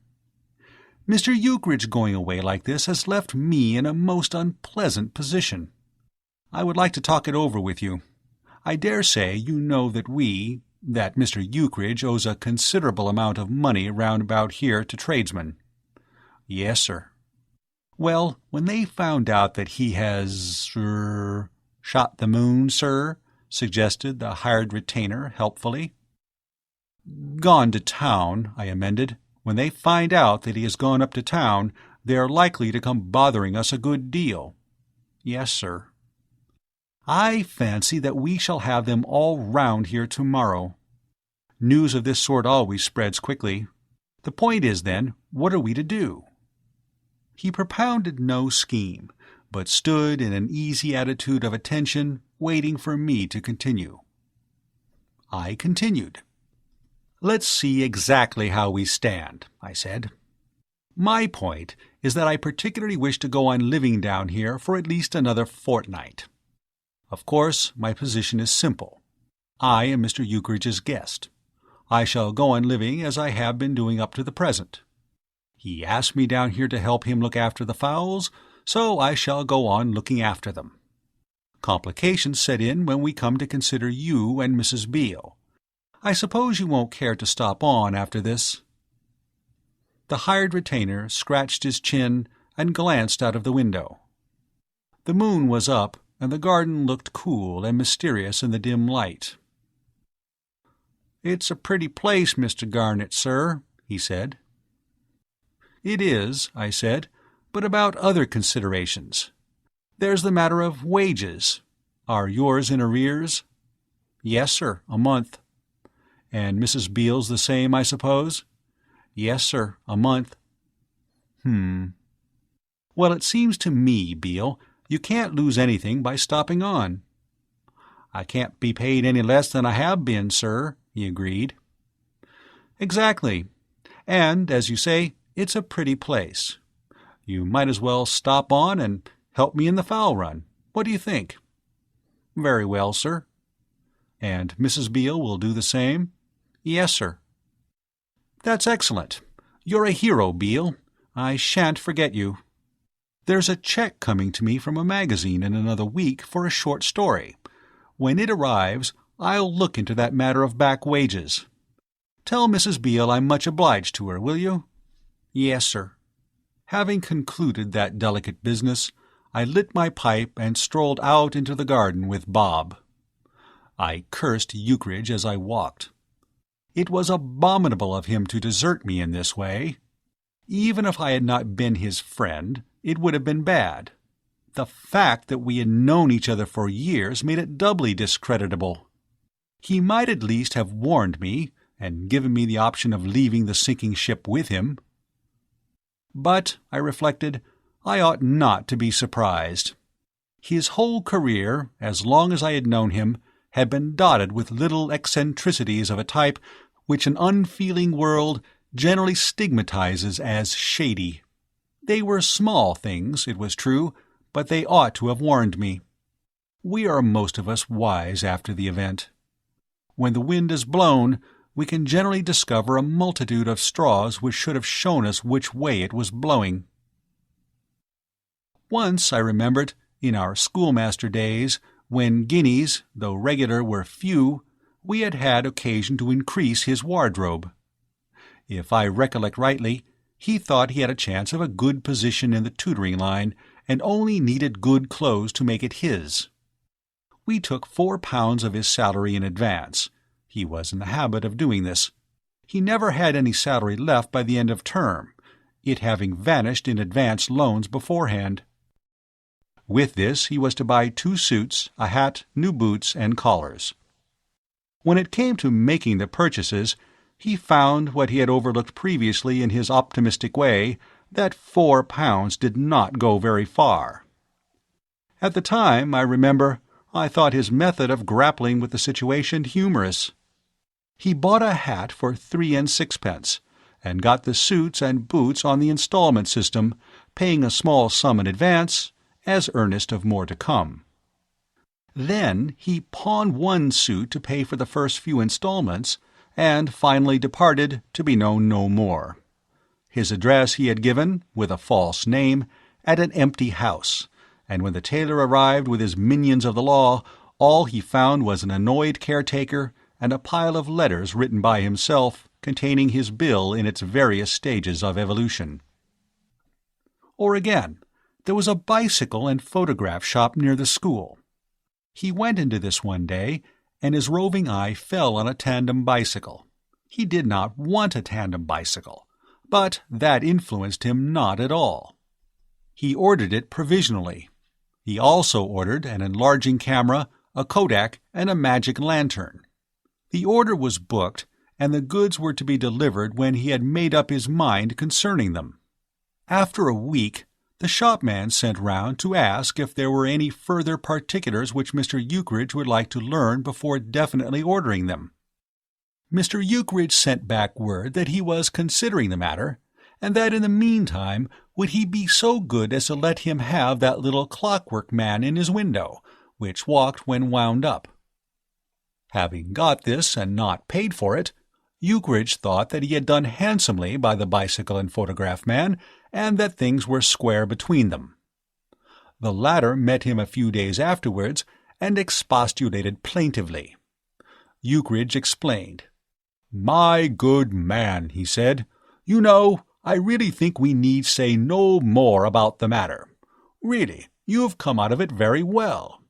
"Mr. Euchridge going away like this has left me in a most unpleasant position. I would like to talk it over with you. I dare say you know that Mr. Euchridge owes a considerable amount of money round about here to tradesmen." "Yes, sir." "Well, when they found out that he has, shot the moon, sir," suggested the hired retainer helpfully. "Gone to town," I amended. "When they find out that he has gone up to town, they are likely to come bothering us a good deal." "Yes, sir." "I fancy that we shall have them all round here tomorrow. News of this sort always spreads quickly. The point is, then, what are we to do?" He propounded no scheme, but stood in an easy attitude of attention, waiting for me to continue. I continued. "Let's see exactly how we stand," I said. "My point is that I particularly wish to go on living down here for at least another fortnight. Of course, my position is simple. I am Mr. Euchridge's guest. I shall go on living as I have been doing up to the present. He asked me down here to help him look after the fowls, so I shall go on looking after them. Complications set in when we come to consider you and Mrs. Beale. I suppose you won't care to stop on after this?" The hired retainer scratched his chin and glanced out of the window. The moon was up, and the garden looked cool and mysterious in the dim light. "It's a pretty place, Mr. Garnet, sir," he said. "It is," I said, "but about other considerations. There's the matter of wages. Are yours in arrears?" "Yes, sir, a month." "And Mrs. Beale's the same, I suppose?" "Yes, sir, a month." "Well, it seems to me, Beale, you can't lose anything by stopping on." "I can't be paid any less than I have been, sir," he agreed. "Exactly. And, as you say, it's a pretty place. You might as well stop on and help me in the fowl run. What do you think?" "Very well, sir." "And Mrs. Beale will do the same?" "Yes, sir." "That's excellent. You're a hero, Beale. I shan't forget you. There's a check coming to me from a magazine in another week for a short story. When it arrives, I'll look into that matter of back wages. Tell Mrs. Beale I'm much obliged to her, will you?" "Yes, sir." Having concluded that delicate business, I lit my pipe and strolled out into the garden with Bob. I cursed Eucridge as I walked. It was abominable of him to desert me in this way. Even if I had not been his friend, it would have been bad. The fact that we had known each other for years made it doubly discreditable. He might at least have warned me and given me the option of leaving the sinking ship with him. But, I reflected, I ought not to be surprised. His whole career, as long as I had known him, had been dotted with little eccentricities of a type which an unfeeling world generally stigmatizes as shady. They were small things, it was true, but they ought to have warned me. We are most of us wise after the event. When the wind is blown, we can generally discover a multitude of straws which should have shown us which way it was blowing. Once, I remembered, in our schoolmaster days, when guineas, though regular, were few, we had had occasion to increase his wardrobe. If I recollect rightly, he thought he had a chance of a good position in the tutoring line, and only needed good clothes to make it his. We took £4 of his salary in advance. He was in the habit of doing this. He never had any salary left by the end of term, it having vanished in advance loans beforehand. With this he was to buy 2 suits, a hat, new boots, and collars. When it came to making the purchases, he found what he had overlooked previously in his optimistic way, that £4 did not go very far. At the time, I remember, I thought his method of grappling with the situation humorous. He bought a hat for 3 and 6pence, and got the suits and boots on the installment system, paying a small sum in advance, as earnest of more to come. Then he pawned 1 suit to pay for the first few installments, and finally departed to be known no more. His address he had given, with a false name, at an empty house, and when the tailor arrived with his minions of the law, all he found was an annoyed caretaker and a pile of letters written by himself, containing his bill in its various stages of evolution. Or again, there was a bicycle and photograph shop near the school. He went into this one day, and his roving eye fell on a tandem bicycle. He did not want a tandem bicycle, but that influenced him not at all. He ordered it provisionally. He also ordered an enlarging camera, a Kodak, and a magic lantern. The order was booked, and the goods were to be delivered when he had made up his mind concerning them. After a week, the shopman sent round to ask if there were any further particulars which Mr. Eucridge would like to learn before definitely ordering them. Mr. Eucridge sent back word that he was considering the matter, and that in the meantime would he be so good as to let him have that little clockwork man in his window, which walked when wound up. Having got this and not paid for it, Eucridge thought that he had done handsomely by the bicycle and photograph man, and that things were square between them. The latter met him a few days afterwards, and expostulated plaintively. Eucridge explained. "My good man," he said, "you know, I really think we need say no more about the matter. Really, you've come out of it very well.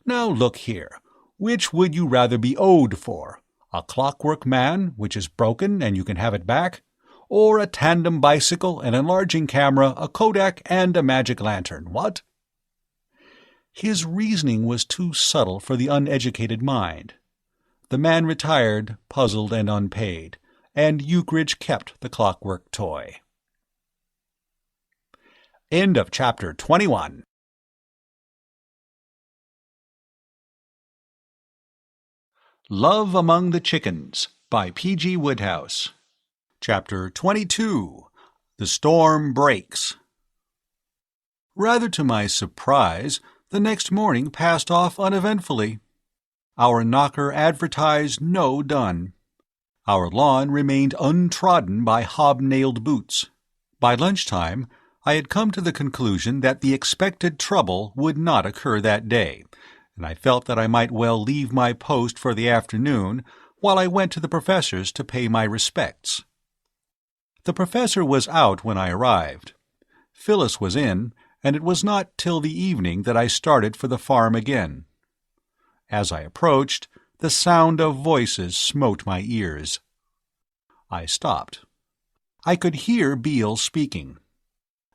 Now look here, which would you rather be owed for? A clockwork man, which is broken and you can have it back? Or a tandem bicycle, an enlarging camera, a Kodak, and a magic lantern, what?" His reasoning was too subtle for the uneducated mind. The man retired, puzzled and unpaid, and Eucridge kept the clockwork toy. End of chapter 21. Love Among the Chickens by P.G. Wodehouse. Chapter 22. The Storm Breaks. Rather to my surprise, the next morning passed off uneventfully. Our knocker advertised no dun. Our lawn remained untrodden by hobnailed boots. By lunchtime, I had come to the conclusion that the expected trouble would not occur that day, and I felt that I might well leave my post for the afternoon while I went to the professor's to pay my respects. The professor was out when I arrived. Phyllis was in, and it was not till the evening that I started for the farm again. As I approached, the sound of voices smote my ears. I stopped. I could hear Beale speaking.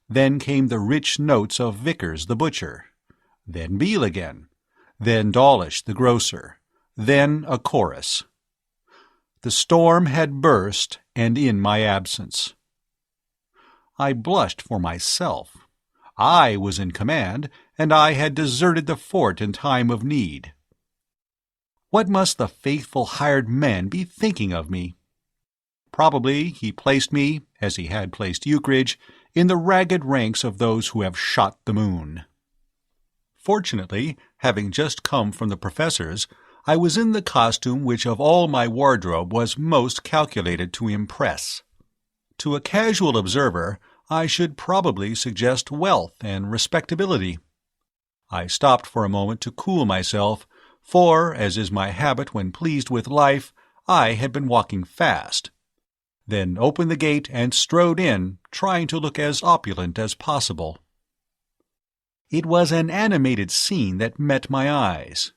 Then came the rich notes of Vickers the butcher. Then Beale again. Then Dawlish the grocer. Then a chorus. The storm had burst, and in my absence. I blushed for myself. I was in command, and I had deserted the fort in time of need. What must the faithful hired man be thinking of me? Probably he placed me, as he had placed Eucridge, in the ragged ranks of those who have shot the moon. Fortunately, having just come from the professor's, I was in the costume which of all my wardrobe was most calculated to impress. To a casual observer, I should probably suggest wealth and respectability. I stopped for a moment to cool myself, for, as is my habit when pleased with life, I had been walking fast. Then opened the gate and strode in, trying to look as opulent as possible. It was an animated scene that met my eyes.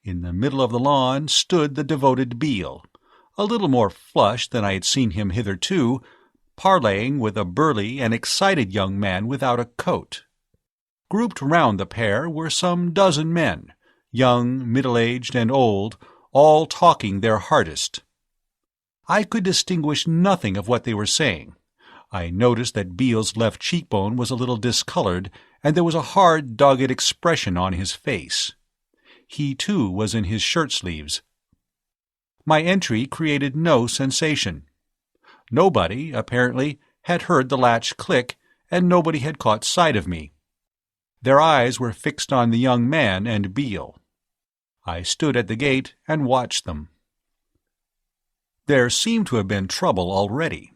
In the middle of the lawn stood the devoted Beale, a little more flushed than I had seen him hitherto, parleying with a burly and excited young man without a coat. Grouped round the pair were some dozen men, young, middle-aged, and old, all talking their hardest. I could distinguish nothing of what they were saying. I noticed that Beale's left cheekbone was a little discolored, and there was a hard, dogged expression on his face. He, too, was in his shirt-sleeves. My entry created no sensation. Nobody, apparently, had heard the latch click, and nobody had caught sight of me. Their eyes were fixed on the young man and Beale. I stood at the gate and watched them. There seemed to have been trouble already.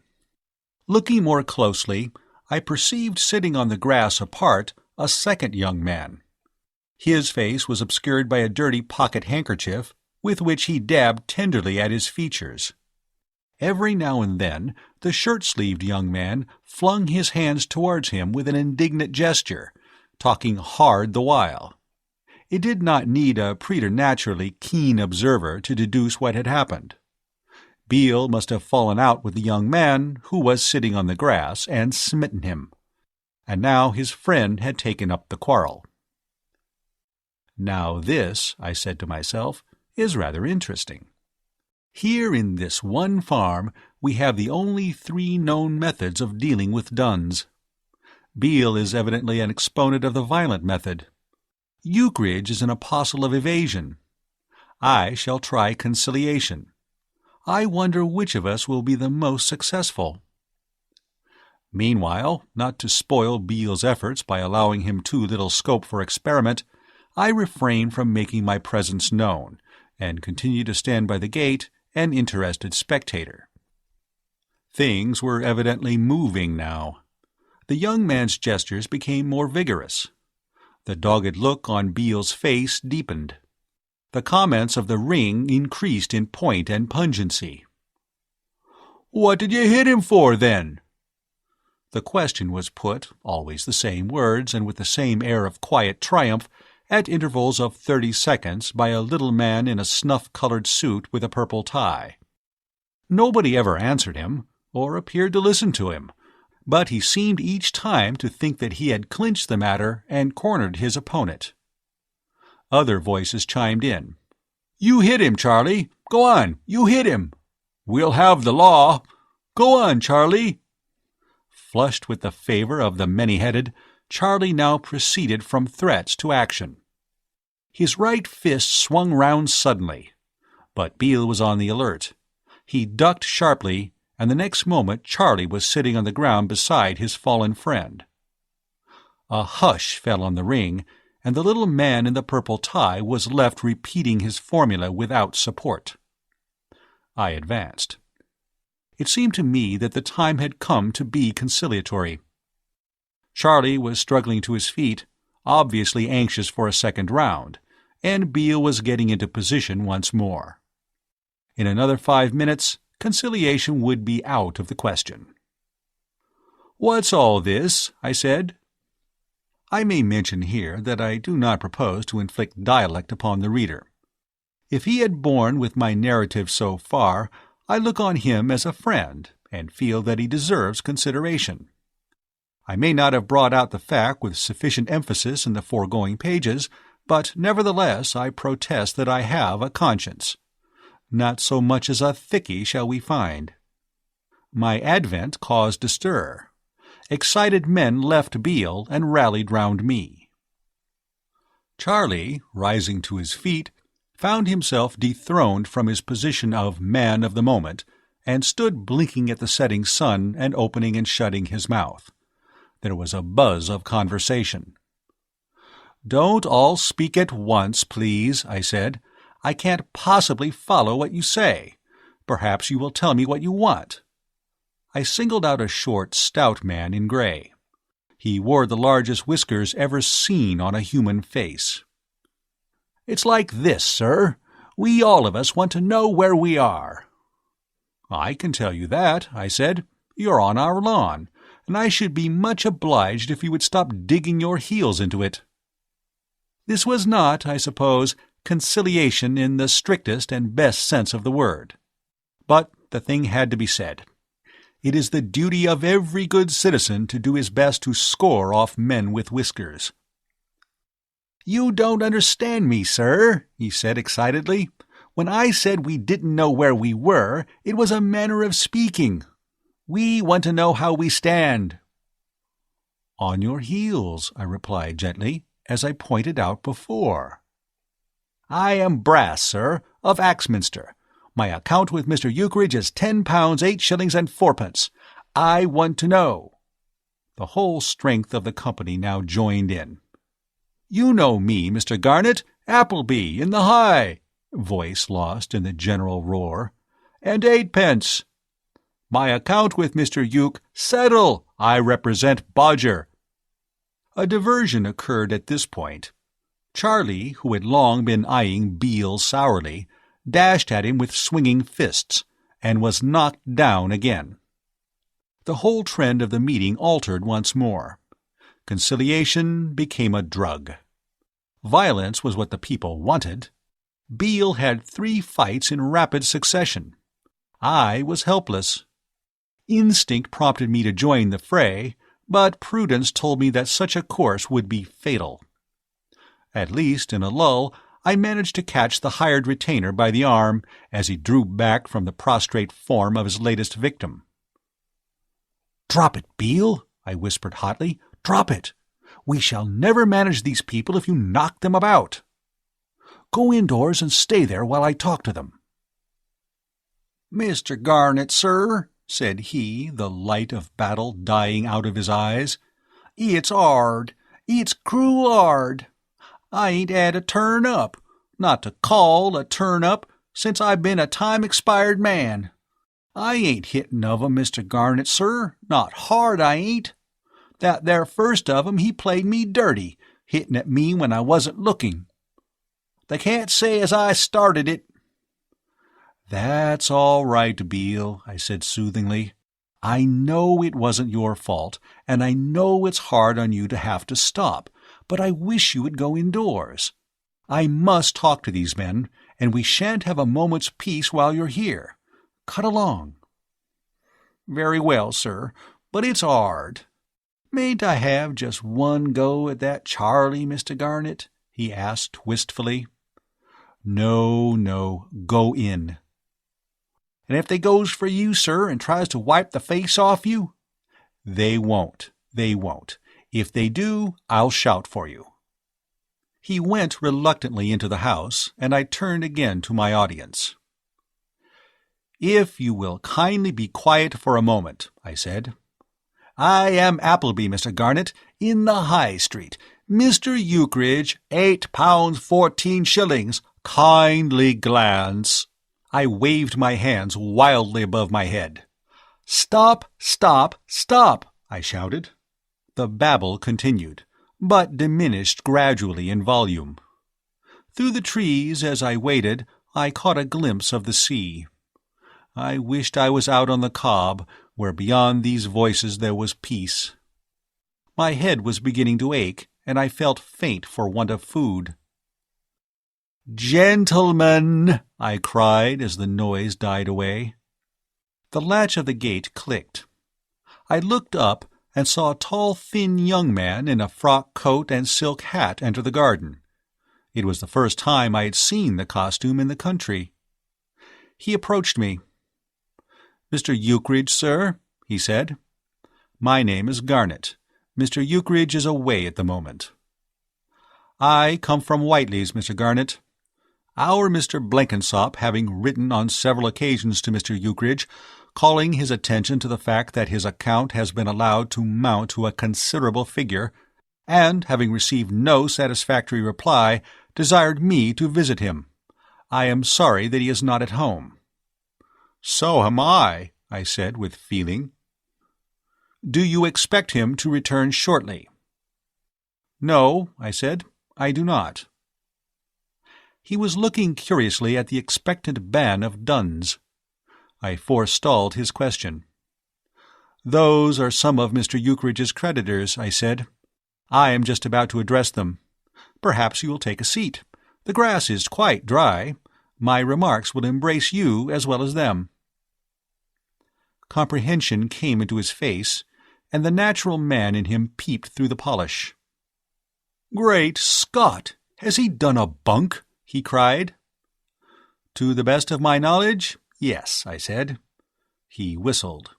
Looking more closely, I perceived sitting on the grass apart a second young man. His face was obscured by a dirty pocket-handkerchief, with which he dabbed tenderly at his features. Every now and then the shirt-sleeved young man flung his hands towards him with an indignant gesture, talking hard the while. It did not need a preternaturally keen observer to deduce what had happened. Beale must have fallen out with the young man who was sitting on the grass and smitten him, and now his friend had taken up the quarrel. Now this, I said to myself, is rather interesting. Here in this one farm we have the only 3 known methods of dealing with duns. Beale is evidently an exponent of the violent method. Eucridge is an apostle of evasion. I shall try conciliation. I wonder which of us will be the most successful. Meanwhile, not to spoil Beale's efforts by allowing him too little scope for experiment, I refrained from making my presence known, and continued to stand by the gate, an interested spectator. Things were evidently moving now. The young man's gestures became more vigorous. The dogged look on Beale's face deepened. The comments of the ring increased in point and pungency. "What did you hit him for, then?" The question was put, always the same words and with the same air of quiet triumph, at intervals of 30 seconds by a little man in a snuff-colored suit with a purple tie. Nobody ever answered him, or appeared to listen to him, but he seemed each time to think that he had clinched the matter and cornered his opponent. Other voices chimed in. "You hit him, Charlie. Go on, you hit him. We'll have the law. Go on, Charlie." Flushed with the favor of the many-headed, Charlie now proceeded from threats to action. His right fist swung round suddenly, but Beale was on the alert. He ducked sharply, and the next moment Charlie was sitting on the ground beside his fallen friend. A hush fell on the ring, and the little man in the purple tie was left repeating his formula without support. I advanced. It seemed to me that the time had come to be conciliatory. Charlie was struggling to his feet, obviously anxious for a second round, and Beale was getting into position once more. In another 5 minutes, conciliation would be out of the question. "What's all this?" I said. I may mention here that I do not propose to inflict dialect upon the reader. If he had borne with my narrative so far, I look on him as a friend, and feel that he deserves consideration. I may not have brought out the fact with sufficient emphasis in the foregoing pages, but nevertheless I protest that I have a conscience. Not so much as a thickie shall we find. My advent caused a stir. Excited men left Beale and rallied round me. Charlie, rising to his feet, found himself dethroned from his position of man of the moment, and stood blinking at the setting sun and opening and shutting his mouth. There was a buzz of conversation. "Don't all speak at once, please," I said. "I can't possibly follow what you say. Perhaps you will tell me what you want." I singled out a short, stout man in grey. He wore the largest whiskers ever seen on a human face. "It's like this, sir. We all of us want to know where we are." "I can tell you that," I said. "You're on our lawn, and I should be much obliged if you would stop digging your heels into it." This was not, I suppose, conciliation in the strictest and best sense of the word. But the thing had to be said. It is the duty of every good citizen to do his best to score off men with whiskers. "You don't understand me, sir," he said excitedly. "When I said we didn't know where we were, it was a manner of speaking. We want to know how we stand." "On your heels," I replied gently, "as I pointed out before." "I am Brass, sir, of Axminster. My account with Mr. Eucridge is £10, 8 shillings and 4pence. I want to know." The whole strength of the company now joined in. "You know me, Mr. Garnet, Appleby, in the High," voice lost in the general roar, "and 8pence. My account with Mr. Euc, settle. I represent Bodger." A diversion occurred at this point. Charlie, who had long been eyeing Beale sourly, dashed at him with swinging fists, and was knocked down again. The whole trend of the meeting altered once more. Conciliation became a drug. Violence was what the people wanted. Beale had 3 fights in rapid succession. I was helpless. Instinct prompted me to join the fray, but prudence told me that such a course would be fatal. At least, in a lull, I managed to catch the hired retainer by the arm as he drew back from the prostrate form of his latest victim. "Drop it, Beale," I whispered hotly. "Drop it. We shall never manage these people if you knock them about. Go indoors and stay there while I talk to them." "Mr. Garnet, sir," said he, the light of battle dying out of his eyes, "it's 'ard. It's cruel 'ard. I ain't 'ad a turn-up, not to call a turn-up, since I've been a time-expired man. I ain't hittin' of 'em, Mr. Garnet, sir, not hard I ain't. That there first of 'em, he played me dirty, hittin' at me when I wasn't looking. They can't say as I started it." "That's all right, Beale," I said soothingly. I know it wasn't your fault, and I know it's hard on you to have to stop, but I wish you would go indoors. I must talk to these men, and we shan't have a moment's peace while you're here. Cut along." "Very well, sir, but it's hard. Mayn't I have just one go at that Charlie, Mr. Garnet?" he asked wistfully. "No, no, go in." "And if they goes for you, sir, and tries to wipe the face off you?" "They won't. They won't. If they do, I'll shout for you." He went reluctantly into the house, and I turned again to my audience. "If you will kindly be quiet for a moment," I said. "I am Appleby, Mr. Garnet, in the High Street. Mr. Eucridge, £8 14 Kindly glance." I waved my hands wildly above my head. "Stop, stop, stop!" I shouted. The babble continued, but diminished gradually in volume. Through the trees, as I waited, I caught a glimpse of the sea. I wished I was out on the Cobb, where beyond these voices there was peace. My head was beginning to ache, and I felt faint for want of food. "Gentlemen!" I cried as the noise died away. The latch of the gate clicked. I looked up and saw a tall, thin young man in a frock coat and silk hat enter the garden. It was the first time I had seen the costume in the country. He approached me. "Mr. Eucridge, sir?" he said. "My name is Garnet. Mr. Eucridge is away at the moment." "I come from Whiteley's, Mr. Garnet. Our Mr. Blenkinsop having written on several occasions to Mr. Eucridge, calling his attention to the fact that his account has been allowed to mount to a considerable figure, and having received no satisfactory reply, desired me to visit him. I am sorry that he is not at home." "So am I," I said with feeling. "Do you expect him to return shortly?" "No," I said, "I do not." He was looking curiously at the expectant band of duns. I forestalled his question. "Those are some of Mr. Eucridge's creditors," I said. "I am just about to address them. Perhaps you will take a seat. The grass is quite dry. My remarks will embrace you as well as them." Comprehension came into his face, and the natural man in him peeped through the polish. "Great Scott! Has he done a bunk?" he cried. "To the best of my knowledge, yes," I said. He whistled.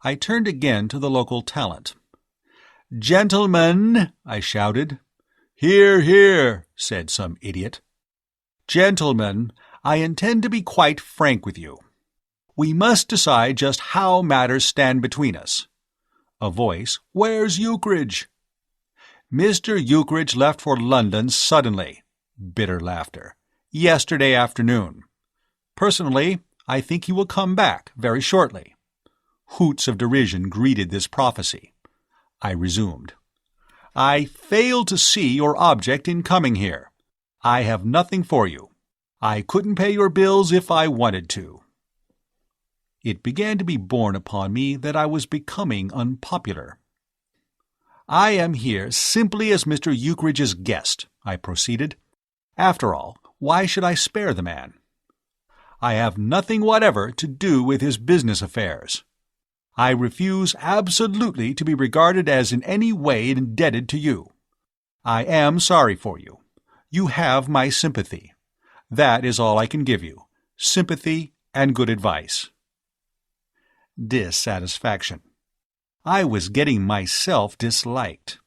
I turned again to the local talent. "Gentlemen!" I shouted. "Hear, hear!" said some idiot. "Gentlemen, I intend to be quite frank with you. We must decide just how matters stand between us." A voice, "Where's Eucridge?" "Mr. Eucridge left for London suddenly." Bitter laughter. "Yesterday afternoon. Personally, I think he will come back very shortly." Hoots of derision greeted this prophecy. I resumed. "I fail to see your object in coming here. I have nothing for you. I couldn't pay your bills if I wanted to." It began to be borne upon me that I was becoming unpopular. "I am here simply as Mr. Eucridge's guest," I proceeded. "After all, why should I spare the man? I have nothing whatever to do with his business affairs. I refuse absolutely to be regarded as in any way indebted to you. I am sorry for you. You have my sympathy. That is all I can give you, sympathy and good advice." Dissatisfaction. I was getting myself disliked.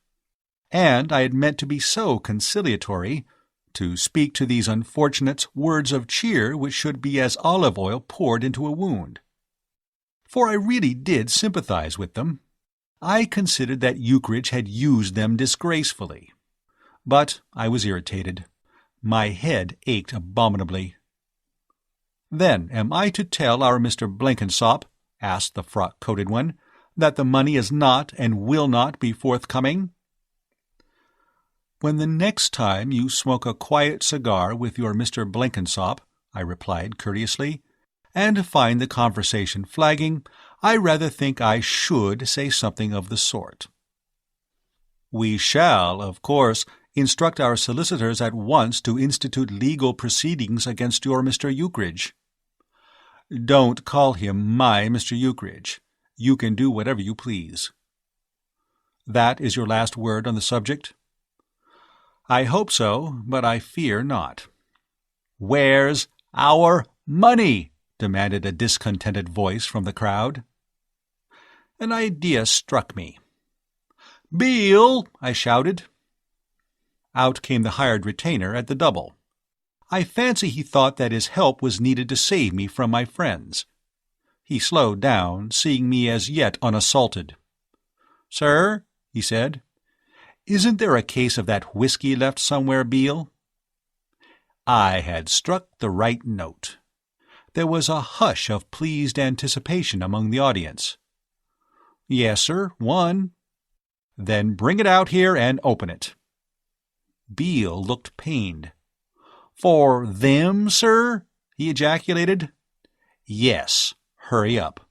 And I had meant to be so conciliatory, to speak to these unfortunates words of cheer which should be as olive oil poured into a wound. For I really did sympathize with them. I considered that Eucridge had used them disgracefully. But I was irritated. My head ached abominably. "Then am I to tell our Mr. Blenkinsop," asked the frock-coated one, "that the money is not and will not be forthcoming?" "When the next time you smoke a quiet cigar with your Mr. Blenkinsop," I replied courteously, "and find the conversation flagging, I rather think I should say something of the sort. We shall, of course, instruct our solicitors at once to institute legal proceedings against your Mr. Eucridge. Don't call him my Mr. Eucridge. You can do whatever you please. That is your last word on the subject? I hope so, but I fear not. Where's our money? Demanded a discontented voice from the crowd. An idea struck me. Beale! I shouted. Out came the hired retainer at the double. I fancy he thought that his help was needed to save me from my friends. He slowed down, seeing me as yet unassaulted. "Sir," he said, "isn't there a case of that whiskey left somewhere, Beale?" I had struck the right note. There was a hush of pleased anticipation among the audience. "Yes, sir, one." "Then bring it out here and open it." Beale looked pained. "For them, sir?" he ejaculated. "Yes. Hurry up."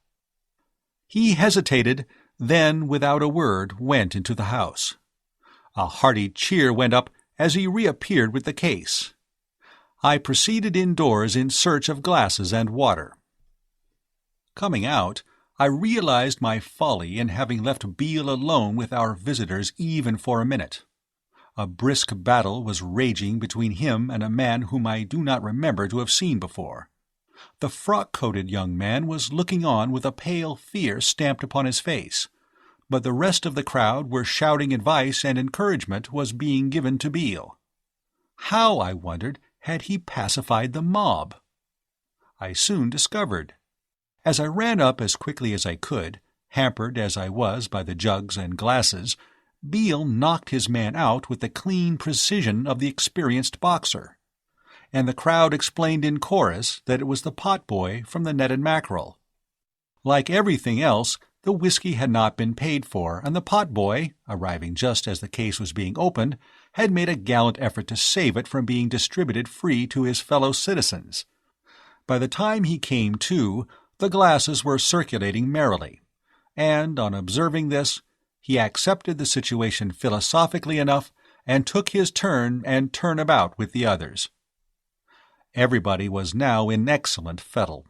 He hesitated, then, without a word, went into the house. A hearty cheer went up as he reappeared with the case. I proceeded indoors in search of glasses and water. Coming out, I realized my folly in having left Beale alone with our visitors even for a minute. A brisk battle was raging between him and a man whom I do not remember to have seen before. The frock-coated young man was looking on with a pale fear stamped upon his face, but the rest of the crowd were shouting advice, and encouragement was being given to Beale. How, I wondered, had he pacified the mob? I soon discovered. As I ran up as quickly as I could, hampered as I was by the jugs and glasses, Beale knocked his man out with the clean precision of the experienced boxer, and the crowd explained in chorus that it was the potboy from the Ned and Mackerel. Like everything else, the whiskey had not been paid for, and the potboy, arriving just as the case was being opened, had made a gallant effort to save it from being distributed free to his fellow citizens. By the time he came to, the glasses were circulating merrily, and, on observing this, he accepted the situation philosophically enough and took his turn and turnabout with the others. Everybody was now in excellent fettle.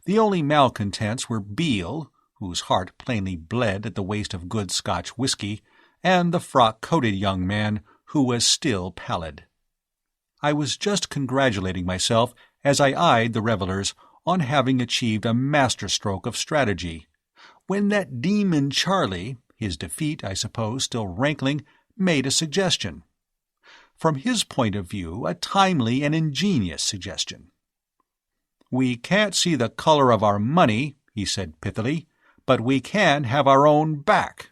The only malcontents were Beale, whose heart plainly bled at the waste of good Scotch whisky, and the frock-coated young man, who was still pallid. I was just congratulating myself, as I eyed the revellers, on having achieved a masterstroke of strategy, when that demon Charlie, his defeat, I suppose, still rankling, made a suggestion. From his point of view, a timely and ingenious suggestion. "We can't see the color of our money," he said pithily, "but we can have our own back."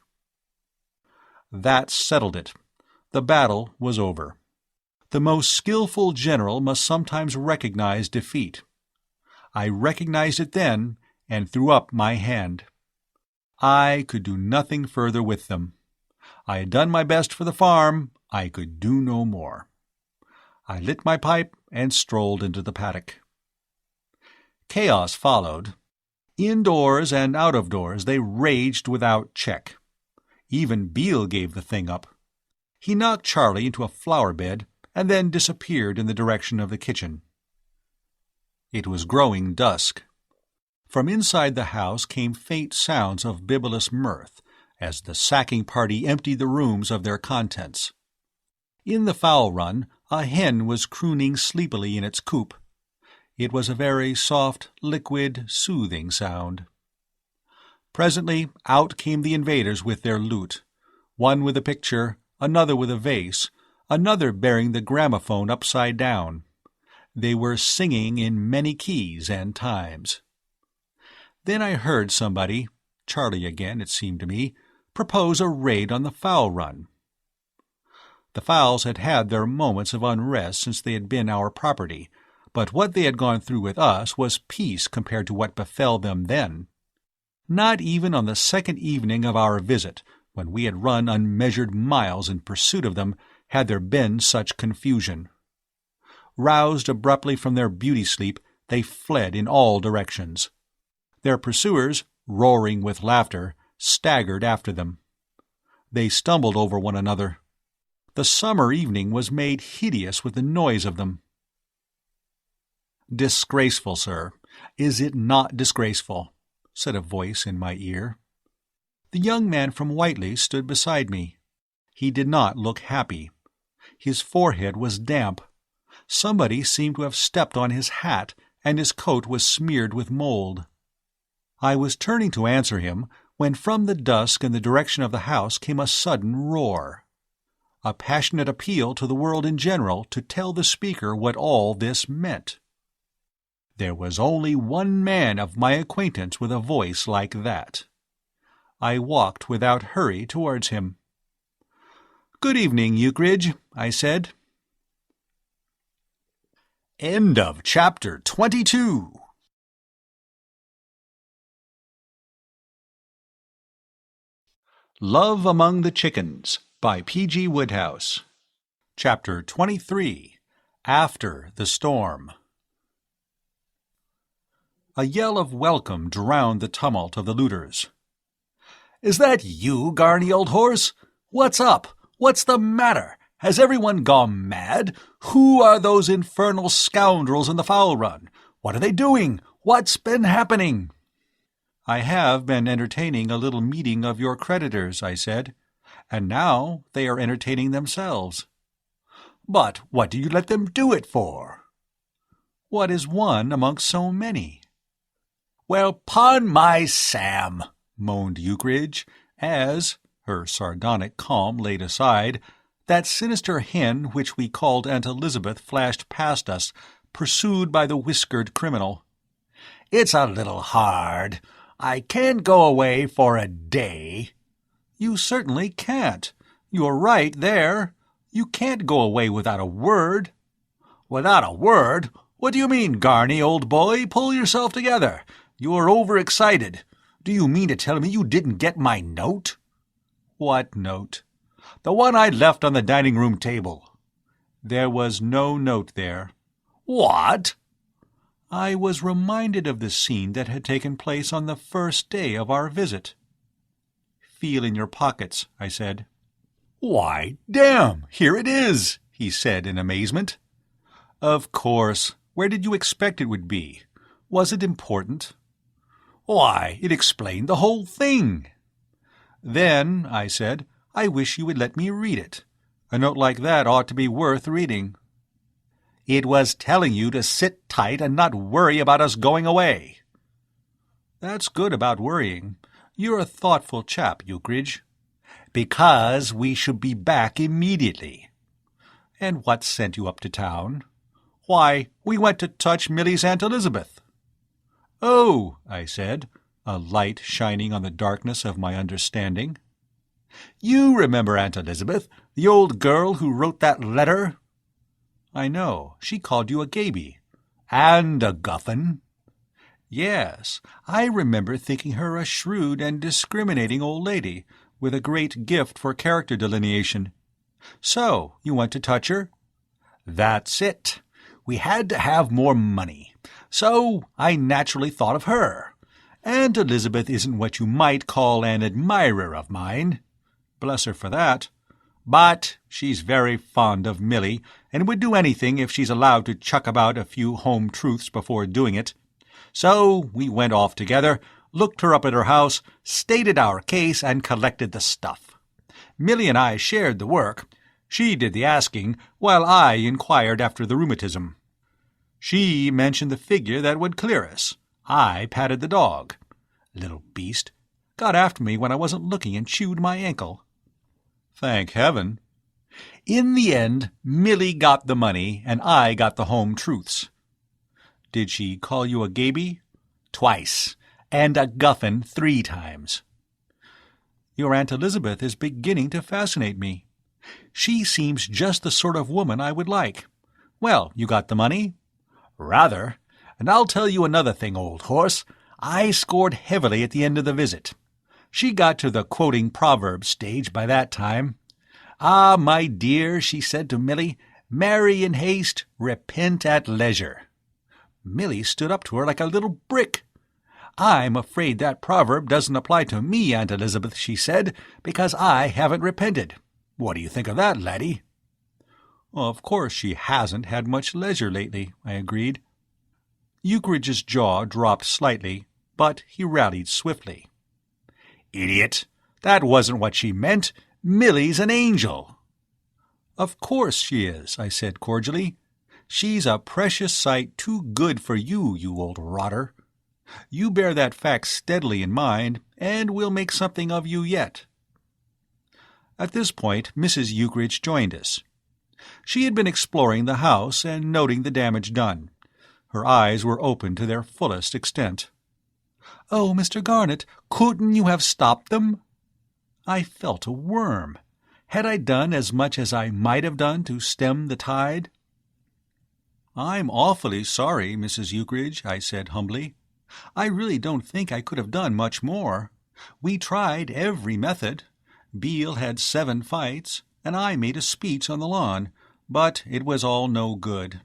That settled it. The battle was over. The most skillful general must sometimes recognize defeat. I recognized it then, and threw up my hand. I could do nothing further with them. I had done my best for the farm. I could do no more. I lit my pipe and strolled into the paddock. Chaos followed. Indoors and out of doors they raged without check. Even Beale gave the thing up. He knocked Charlie into a flower bed and then disappeared in the direction of the kitchen. It was growing dusk. From inside the house came faint sounds of bibulous mirth as the sacking party emptied the rooms of their contents. In the fowl run, a hen was crooning sleepily in its coop. It was a very soft, liquid, soothing sound. Presently out came the invaders with their loot, one with a picture, another with a vase, another bearing the gramophone upside down. They were singing in many keys and times. Then I heard somebody, Charlie again, it seemed to me, propose a raid on the fowl run. The fowls had had their moments of unrest since they had been our property, but what they had gone through with us was peace compared to what befell them then. Not even on the second evening of our visit, when we had run unmeasured miles in pursuit of them, had there been such confusion. Roused abruptly from their beauty sleep, they fled in all directions. Their pursuers, roaring with laughter, staggered after them. They stumbled over one another. The summer evening was made hideous with the noise of them. "Disgraceful, sir. Is it not disgraceful?" said a voice in my ear. The young man from Whiteley stood beside me. He did not look happy. His forehead was damp. Somebody seemed to have stepped on his hat, and his coat was smeared with mold. I was turning to answer him when from the dusk in the direction of the house came a sudden roar. A passionate appeal to the world in general to tell the speaker what all this meant. There was only one man of my acquaintance with a voice like that. I walked without hurry towards him. "Good evening, Eucridge," I said. End of Chapter 22. Love Among the Chickens by P.G. Wodehouse. Chapter 23. After the Storm. A yell of welcome drowned the tumult of the looters. "Is that you, Garney, old horse? What's up? What's the matter? Has everyone gone mad? Who are those infernal scoundrels in the fowl run? What are they doing? What's been happening?" "I have been entertaining a little meeting of your creditors," I said, "and now they are entertaining themselves." "But what do you let them do it for?" "What is one amongst so many?" "Well, 'pon my Sam," moaned Eucridge, as, her sardonic calm laid aside, that sinister hen which we called Aunt Elizabeth flashed past us, pursued by the whiskered criminal. "It's a little hard. I can't go away for a day." "You certainly can't. You're right there. You can't go away without a word." "Without a word? What do you mean, Garney, old boy? Pull yourself together. You're overexcited. Do you mean to tell me you didn't get my note?" "What note?" "The one I left on the dining-room table." "There was no note there." "What?" I was reminded of the scene that had taken place on the first day of our visit. "Feel in your pockets," I said. "Why, damn, here it is," he said in amazement. "Of course. Where did you expect it would be? Was it important?" "Why, it explained the whole thing." "Then," I said, "I wish you would let me read it. A note like that ought to be worth reading." "It was telling you to sit tight and not worry about us going away." "That's good about worrying. You're a thoughtful chap, Eucridge." "Because we should be back immediately." "And what sent you up to town?" "Why, we went to touch Milly's Aunt Elizabeth." "Oh," I said, a light shining on the darkness of my understanding. "You remember Aunt Elizabeth, the old girl who wrote that letter?" "I know. She called you a gaby." "And a guffin." "Yes, I remember thinking her a shrewd and discriminating old lady, with a great gift for character delineation. So, you went to touch her?" "That's it. We had to have more money. So I naturally thought of her. Aunt Elizabeth isn't what you might call an admirer of mine." "Bless her for that." "But she's very fond of Milly, and would do anything if she's allowed to chuck about a few home truths before doing it. So we went off together, looked her up at her house, stated our case, and collected the stuff. Milly and I shared the work. She did the asking, while I inquired after the rheumatism. She mentioned the figure that would clear us. I patted the dog. Little beast. Got after me when I wasn't looking and chewed my ankle. Thank heaven. In the end, Milly got the money, and I got the home truths. Did she call you a gaby? Twice, and a guffin 3 times. Your Aunt Elizabeth is beginning to fascinate me. She seems just the sort of woman I would like. Well, you got the money? Rather. And I'll tell you another thing, old horse. I scored heavily at the end of the visit. She got to the quoting proverbs stage by that time. "Ah, my dear," she said to Milly, "marry in haste, repent at leisure." Milly stood up to her like a little brick. "I'm afraid that proverb doesn't apply to me, Aunt Elizabeth," she said, "because I haven't repented. What do you think of that, laddie?" "Of course she hasn't had much leisure lately," I agreed. Euchridge's jaw dropped slightly, but he rallied swiftly. "Idiot! That wasn't what she meant. Milly's an angel." "Of course she is," I said cordially. "She's a precious sight too good for you, you old rotter. You bear that fact steadily in mind, and we'll make something of you yet." At this point Mrs. Euchridge joined us. She had been exploring the house and noting the damage done. Her eyes were open to their fullest extent. "Oh, Mr. Garnet, couldn't you have stopped them?" I felt a worm. Had I done as much as I might have done to stem the tide? "I'm awfully sorry, Mrs. Euchridge," I said humbly. "I really don't think I could have done much more. We tried every method. Beale had 7 fights, and I made a speech on the lawn, but it was all no good.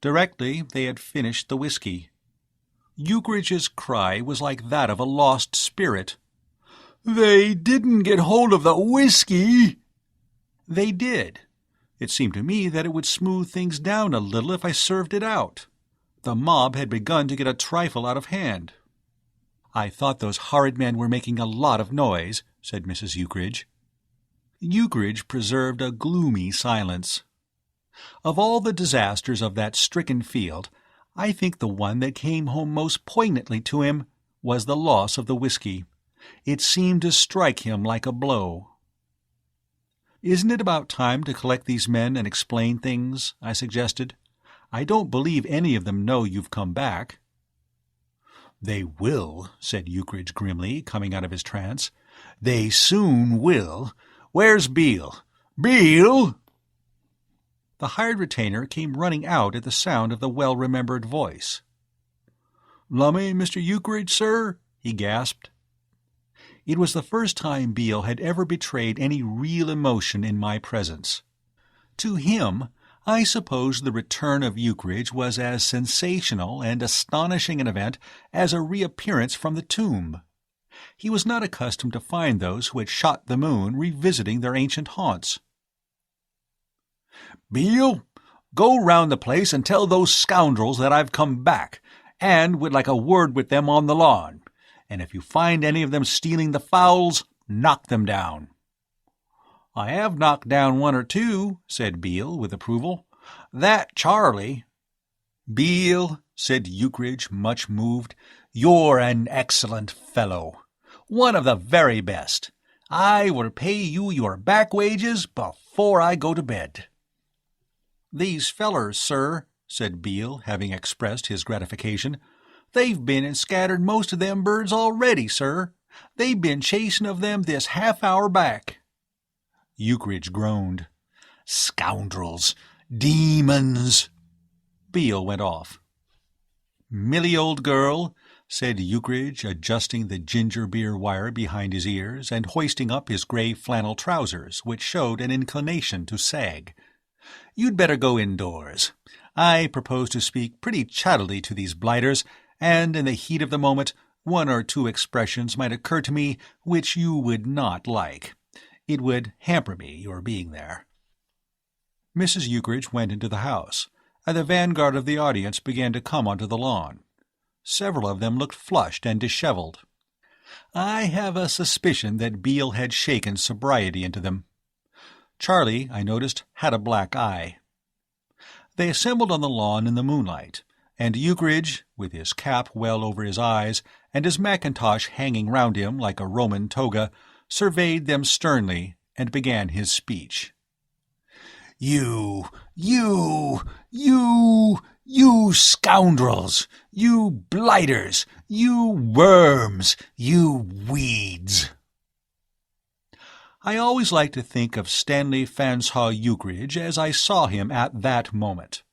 Directly they had finished the whiskey. Euchridge's cry was like that of a lost spirit. "They didn't get hold of the whiskey!" They did. It seemed to me that it would smooth things down a little if I served it out. The mob had begun to get a trifle out of hand. "I thought those horrid men were making a lot of noise," said Mrs. Euchridge. Euchridge preserved a gloomy silence. Of all the disasters of that stricken field, I think the one that came home most poignantly to him was the loss of the whiskey. It seemed to strike him like a blow. "Isn't it about time to collect these men and explain things?" I suggested. "I don't believe any of them know you've come back." "They will," said Euchridge grimly, coming out of his trance. "They soon will. Where's Beale? Beale!" The hired retainer came running out at the sound of the well-remembered voice. "Lummy, Mr. Euchridge, sir?" he gasped. It was the first time Beale had ever betrayed any real emotion in my presence. To him, I suppose the return of Euchridge was as sensational and astonishing an event as a reappearance from the tomb. He was not accustomed to find those who had shot the moon revisiting their ancient haunts. "Beale, go round the place and tell those scoundrels that I've come back, and would like a word with them on the lawn. And if you find any of them stealing the fowls, knock them down." "I have knocked down 1 or 2, said Beale with approval. "That Charlie—" "Beale," said Euchridge, much moved, "you're an excellent fellow. One of the very best. I will pay you your back wages before I go to bed." "These fellers, sir," said Beale, having expressed his gratification, "they've been and scattered most of them birds already, sir. They've been chasing of them this half-hour back." Euchridge groaned. "Scoundrels! Demons!" Beale went off. "Milly, old girl," said Euchridge, adjusting the ginger-beer wire behind his ears and hoisting up his grey flannel trousers, which showed an inclination to sag, "you'd better go indoors. I propose to speak pretty chattily to these blighters, and in the heat of the moment 1 or 2 expressions might occur to me which you would not like. It would hamper me, your being there." Mrs. Euchridge went into the house, and the vanguard of the audience began to come onto the lawn. Several of them looked flushed and dishevelled. I have a suspicion that Beale had shaken sobriety into them. Charlie, I noticed, had a black eye. They assembled on the lawn in the moonlight, and Euchridge, with his cap well over his eyes and his mackintosh hanging round him like a Roman toga, surveyed them sternly and began his speech. You scoundrels, you blighters, you worms, you weeds." I always like to think of Stanley Fanshawe Euchridge as I saw him at that moment.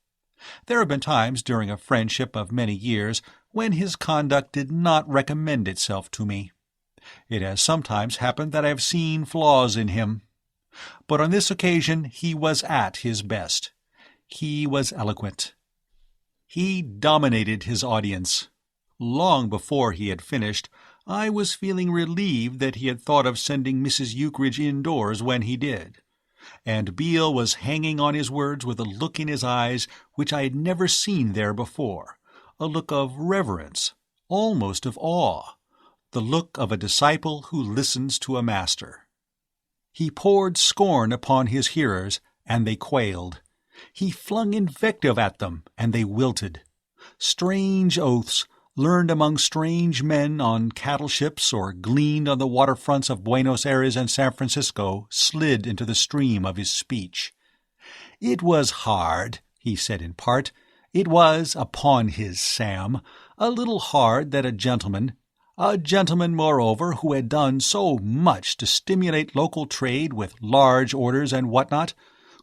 There have been times during a friendship of many years when his conduct did not recommend itself to me. It has sometimes happened that I have seen flaws in him. But on this occasion he was at his best. He was eloquent. He dominated his audience. Long before he had finished, I was feeling relieved that he had thought of sending Mrs. Eucridge indoors when he did. And Beale was hanging on his words with a look in his eyes which I had never seen there before, a look of reverence, almost of awe, the look of a disciple who listens to a master. He poured scorn upon his hearers, and they quailed. He flung invective at them, and they wilted. Strange oaths, learned among strange men on cattle ships or gleaned on the waterfronts of Buenos Aires and San Francisco, slid into the stream of his speech. It was hard, he said in part. It was, upon his Sam, a little hard that a gentleman, moreover, who had done so much to stimulate local trade with large orders and what-not,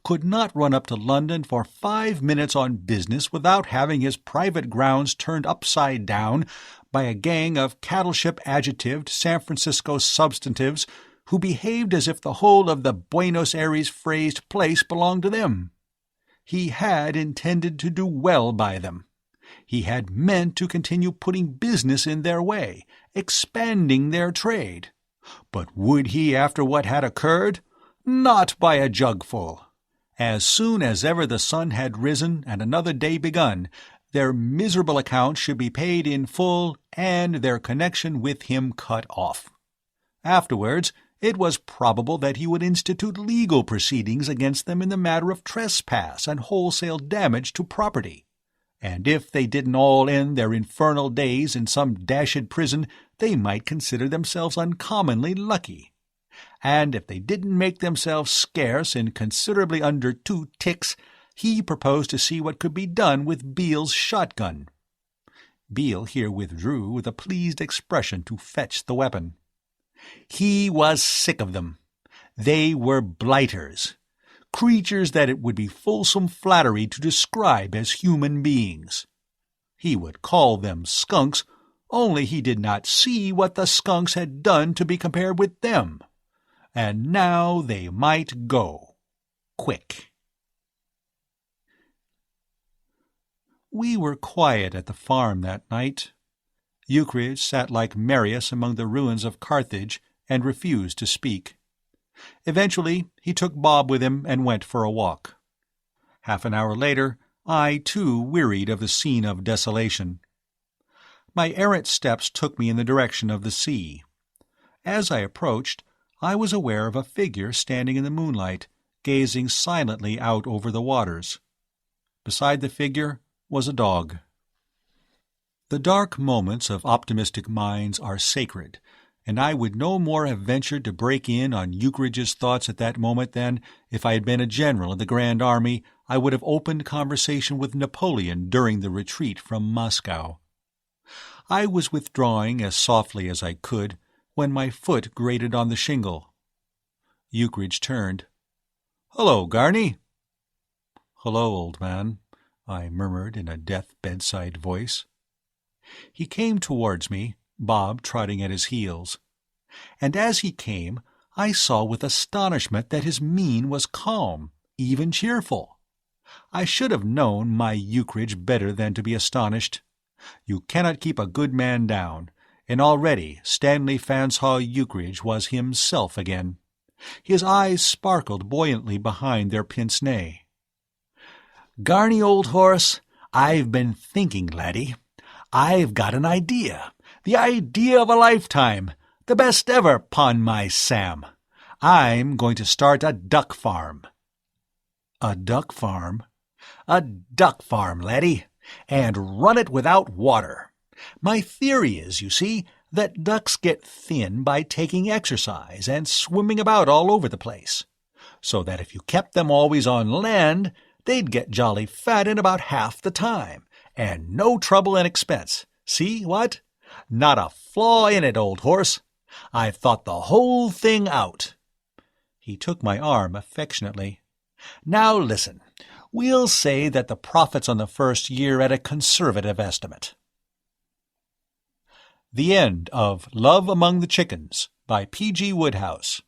could not run up to London for 5 minutes on business without having his private grounds turned upside down by a gang of cattle-ship adjectived San Francisco substantives who behaved as if the whole of the Buenos Aires phrased place belonged to them. He had intended to do well by them. He had meant to continue putting business in their way, expanding their trade. But would he after what had occurred? Not by a jugful. As soon as ever the sun had risen and another day begun, their miserable account should be paid in full and their connection with him cut off. Afterwards, it was probable that he would institute legal proceedings against them in the matter of trespass and wholesale damage to property. And if they didn't all end their infernal days in some dashed prison, they might consider themselves uncommonly lucky. And if they didn't make themselves scarce in considerably under 2 ticks, he proposed to see what could be done with Beale's shotgun. Beale here withdrew with a pleased expression to fetch the weapon. He was sick of them. They were blighters, creatures that it would be fulsome flattery to describe as human beings. He would call them skunks, only he did not see what the skunks had done to be compared with them. And now they might go. Quick. We were quiet at the farm that night. Eucridge sat like Marius among the ruins of Carthage and refused to speak. Eventually he took Bob with him and went for a walk. Half an hour later, I too wearied of the scene of desolation. My errant steps took me in the direction of the sea. As I approached, I was aware of a figure standing in the moonlight, gazing silently out over the waters. Beside the figure was a dog. The dark moments of optimistic minds are sacred, and I would no more have ventured to break in on Eucridge's thoughts at that moment than, if I had been a general in the Grand Army, I would have opened conversation with Napoleon during the retreat from Moscow. I was withdrawing as softly as I could, when my foot grated on the shingle. Eucridge turned. "Hello, Garney." "Hello, old man," I murmured in a death-bedside voice. He came towards me, Bob trotting at his heels. And as he came, I saw with astonishment that his mien was calm, even cheerful. I should have known my Eucridge better than to be astonished. You cannot keep a good man down, and already Stanley Fanshawe Eucridge was himself again. His eyes sparkled buoyantly behind their pince-nez. "Garney, old horse, I've been thinking, laddie. I've got an idea. The idea of a lifetime. The best ever, 'pon my Sam. I'm going to start a duck farm." "A duck farm?" "A duck farm, laddie, and run it without water. My theory is, you see, that ducks get thin by taking exercise and swimming about all over the place, so that if you kept them always on land, they'd get jolly fat in about half the time, and no trouble and expense. See, what? Not a flaw in it, old horse. I've thought the whole thing out." He took my arm affectionately. "Now listen. We'll say that the profits on the first year at a conservative estimate." The end of Love Among the Chickens by P.G. Wodehouse.